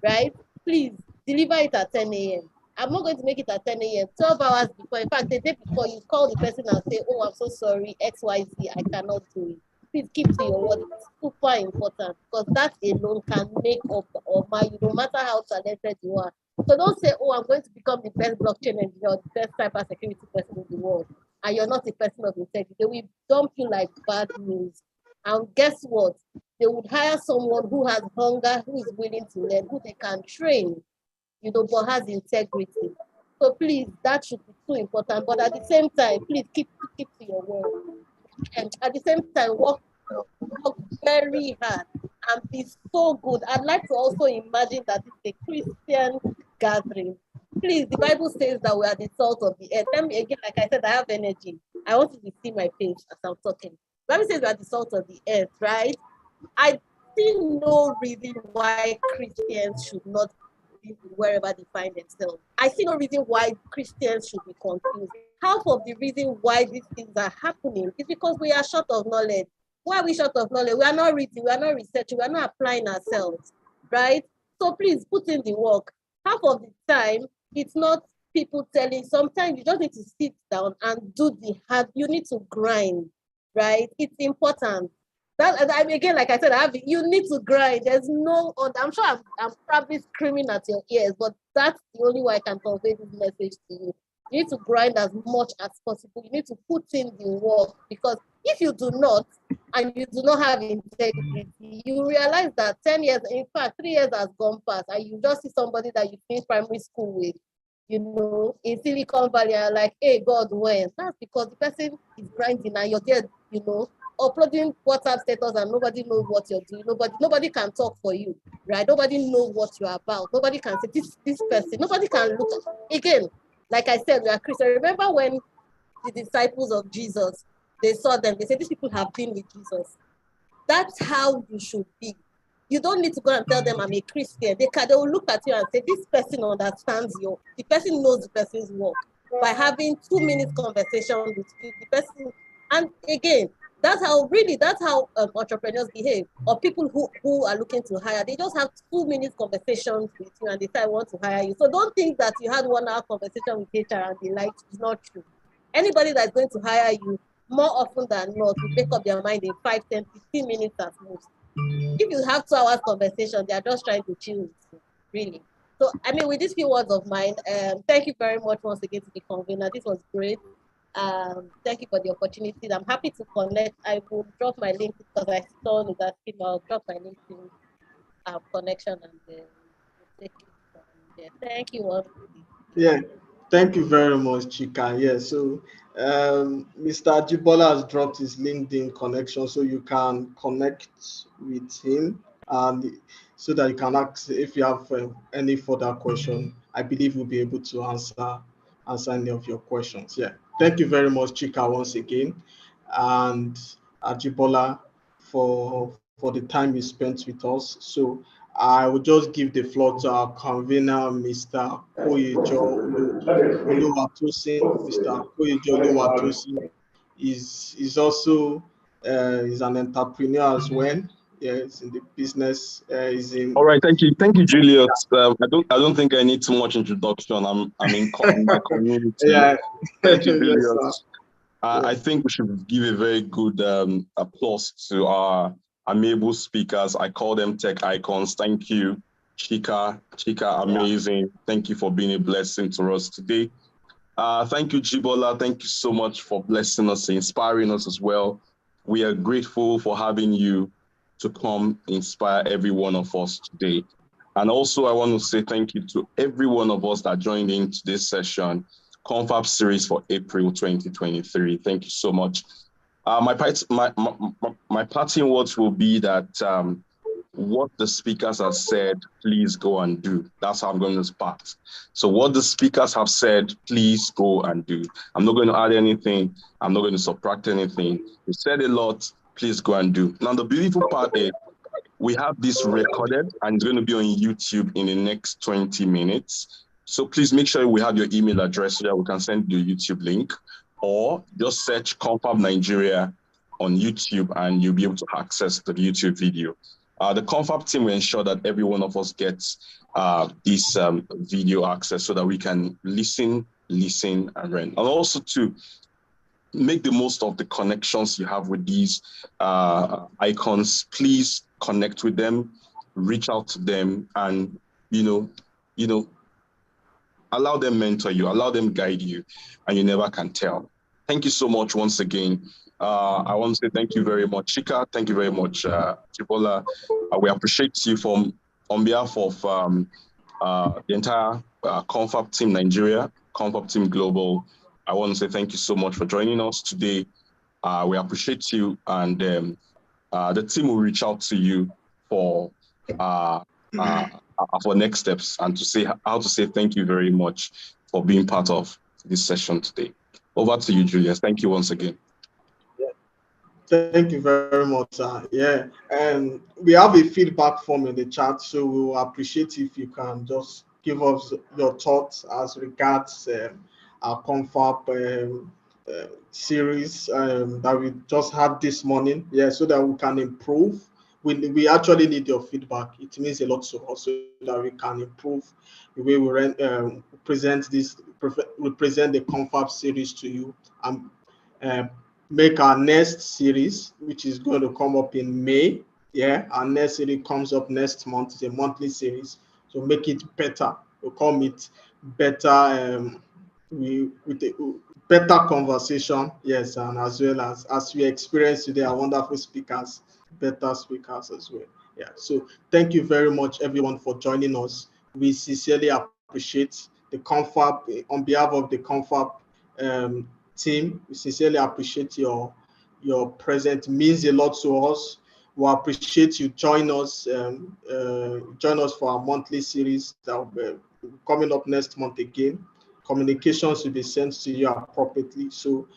Speaker 8: right? Please deliver it at 10 a.m. I'm not going to make it at 10 a.m. 12 hours before. In fact, the day before, you call the person and say, oh, I'm so sorry, XYZ, I cannot do it. Please keep to your word. It's super important because that alone can make up or my, no matter how talented you are. So don't say, oh, I'm going to become the best blockchain engineer, the best cybersecurity person in the world, and you're not a person of integrity. They will dump you like bad news. And guess what? They would hire someone who has hunger, who is willing to learn, who they can train, but has integrity. So please, that should be so important. But at the same time, please keep to your word. And at the same time, work very hard and be so good. I'd like to also imagine that it's a Christian gathering. Please, the Bible says that we are the salt of the earth. Tell me again, like I said, I have energy. I want you to see my face as I'm talking. The Bible says we are the salt of the earth, right? I see no reason why Christians should not be wherever they find themselves. I see no reason why Christians should be confused. Half of the reason why these things are happening is because we are short of knowledge. Why are we short of knowledge? We are not reading, we are not researching, we are not applying ourselves, right? So please put in the work. Half of the time, it's not people telling. Sometimes you just need to sit down and do the hard. You need to grind, right? It's important. Again, like I said, you need to grind. There's no other. I'm sure I'm probably screaming at your ears, but that's the only way I can convey this message to you. You need to grind as much as possible. You need to put in the work, because if you do not, and you do not have integrity, you realize that 10 years, in fact, 3 years has gone past, and you just see somebody that you finished primary school with, in Silicon Valley, and like, hey, God, when? That's because the person is grinding and you're there, uploading WhatsApp status and nobody knows what you're doing. Nobody can talk for you, right? Nobody knows what you're about. Nobody can say this person. Nobody can look at. Again, like I said, we are Christians. Remember when the disciples of Jesus, they saw them, they said, these people have been with Jesus. That's how you should be. You don't need to go and tell them I'm a Christian. They will look at you and say, this person understands you. The person knows the person's work. By having 2 minutes conversation with you, the person, and again, that's how entrepreneurs behave, or people who are looking to hire. They just have 2 minutes conversations with you and decide want to hire you. So don't think that you had 1 hour conversation with HR and they like it's not true. Anybody that's going to hire you, more often than not, will make up their mind in 5, 10, 15 minutes at most. If you have 2 hours conversation, they are just trying to chill with you, really. So, I mean, with these few words of mine, thank you very much once again to the convener. This was great. Thank you for the opportunity. I'm happy to connect. I will drop my link because I saw is asking. I'll drop my link to our connection and we'll take it from there. Thank you all.
Speaker 1: Yeah, thank you very much, Chika. Yeah, so Mr. Jibola has dropped his LinkedIn connection, so you can connect with him, and so that you can ask if you have any further question. I believe we'll be able to answer any of your questions. Yeah, thank you very much, Chika, once again, and Jibola for the time you spent with us. So I will just give the floor to our convener, Mr. Koyejo Oluwatosin. Mr. Koyejo Oluwatosin is also is an entrepreneur as well. Yes, in the business. Is in.
Speaker 12: All right, thank you, Julius. I don't think I need too much introduction. In my community.
Speaker 1: Yeah.
Speaker 12: Thank you,
Speaker 1: Yes, sir.
Speaker 12: Julius. I think we should give a very good applause to our amiable speakers. I call them tech icons. Thank you, Chika, amazing. Thank you for being a blessing to us today. Thank you, Jibola. Thank you so much for blessing us, inspiring us as well. We are grateful for having you to come inspire every one of us today. And also, I want to say thank you to every one of us that joined into this session, Confab series for April 2023. Thank you so much. My parting words will be that what the speakers have said, please go and do. That's how I'm going to start. So what the speakers have said, please go and do. I'm not going to add anything. I'm not going to subtract anything. You said a lot, please go and do. Now, the beautiful part is we have this recorded and it's going to be on YouTube in the next 20 minutes. So please make sure we have your email address so that we can send you the YouTube link, or just search Confab Nigeria on YouTube and you'll be able to access the YouTube video. The Confab team will ensure that every one of us gets this video access so that we can listen and learn. And also to make the most of the connections you have with these icons. Please connect with them, reach out to them, and allow them mentor you, allow them guide you, and you never can tell. Thank you so much once again. I want to say thank you very much, Chika. Thank you very much, Chibola. We appreciate you on behalf of the entire Confab Team Nigeria, Confab Team Global. I want to say thank you so much for joining us today. We appreciate you, and the team will reach out to you for next steps and to say how to say thank you very much for being part of this session today. Over to you, Julius. Thank you once again.
Speaker 1: Thank you very much, sir. Yeah, and we have a feedback form in the chat, so we will appreciate if you can just give us your thoughts as regards our Confab series that we just had this morning. Yeah, so that we can improve. We actually need your feedback. It means a lot to us so that we can improve the way we present the Confab series to you, and make our next series, which is going to come up in May. Yeah, our next series comes up next month. It's a monthly series, so make it better. We'll call it better. With a better conversation, yes, and as well as we experience today, our wonderful speakers, better speakers as well. Yeah, so thank you very much, everyone, for joining us. We sincerely appreciate the Confab on behalf of the Confab team. We sincerely appreciate your presence. It means a lot to us. We appreciate you join us for our monthly series that will be coming up next month again. Communications will be sent to you appropriately. So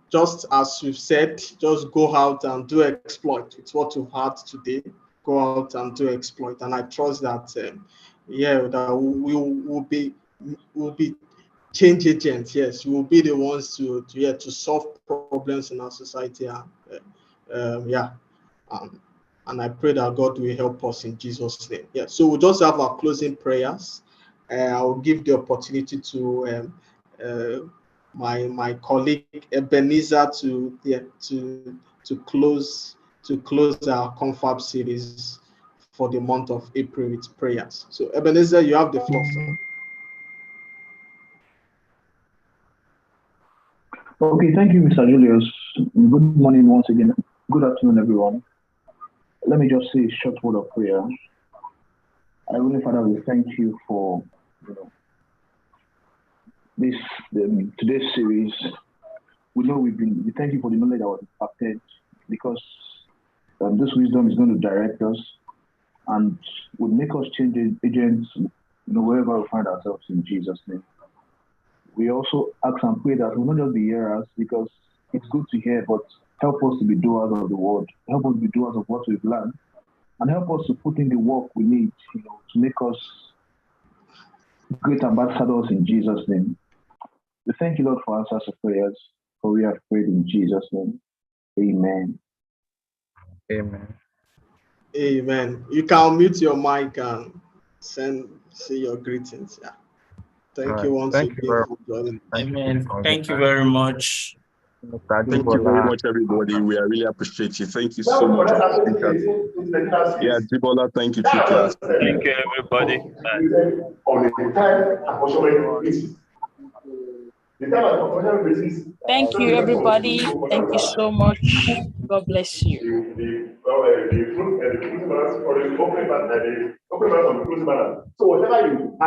Speaker 1: just as we've said, just go out and do exploit. It's what we've had today. Go out and do exploit. And I trust that that we'll be change agents. Yes, we will be the ones to solve problems in our society. And I pray that God will help us in Jesus' name. Yeah. So we'll just have our closing prayers. I will give the opportunity to my colleague Ebenezer to close our Confab series for the month of April with prayers. So Ebenezer, you have the floor, sir.
Speaker 13: Okay, thank you, Mr. Julius. Good morning once again. Good afternoon, everyone. Let me just say a short word of prayer. Heavenly Father, we thank you for today's series. We know we thank you for the knowledge that was impacted, because this wisdom is going to direct us and will make us change agents, wherever we find ourselves, in Jesus' name. We also ask and pray that we will not just be hearers, because it's good to hear, but help us to be doers of the word. Help us be doers of what we've learned, and help us to put in the work we need, to make us great ambassadors in Jesus' name. We thank you, Lord, for answers to prayers, for we have prayed in Jesus' name. Amen.
Speaker 4: Amen.
Speaker 1: Amen. You can mute your mic and say your greetings. Yeah. Thank
Speaker 3: Right.
Speaker 1: you once
Speaker 3: Thank you
Speaker 1: again
Speaker 3: very
Speaker 1: for joining.
Speaker 9: Amen.
Speaker 3: much.
Speaker 9: Thank you very much.
Speaker 3: Mr.
Speaker 12: Thank you very
Speaker 3: Jibola.
Speaker 12: much, everybody. We really appreciate you. Thank you so much, our speakers. Yeah, Jibola, thank you, Chika.
Speaker 14: Thank you, everybody.
Speaker 5: Thank you, everybody. Thank you so much. God bless you.
Speaker 15: So whatever you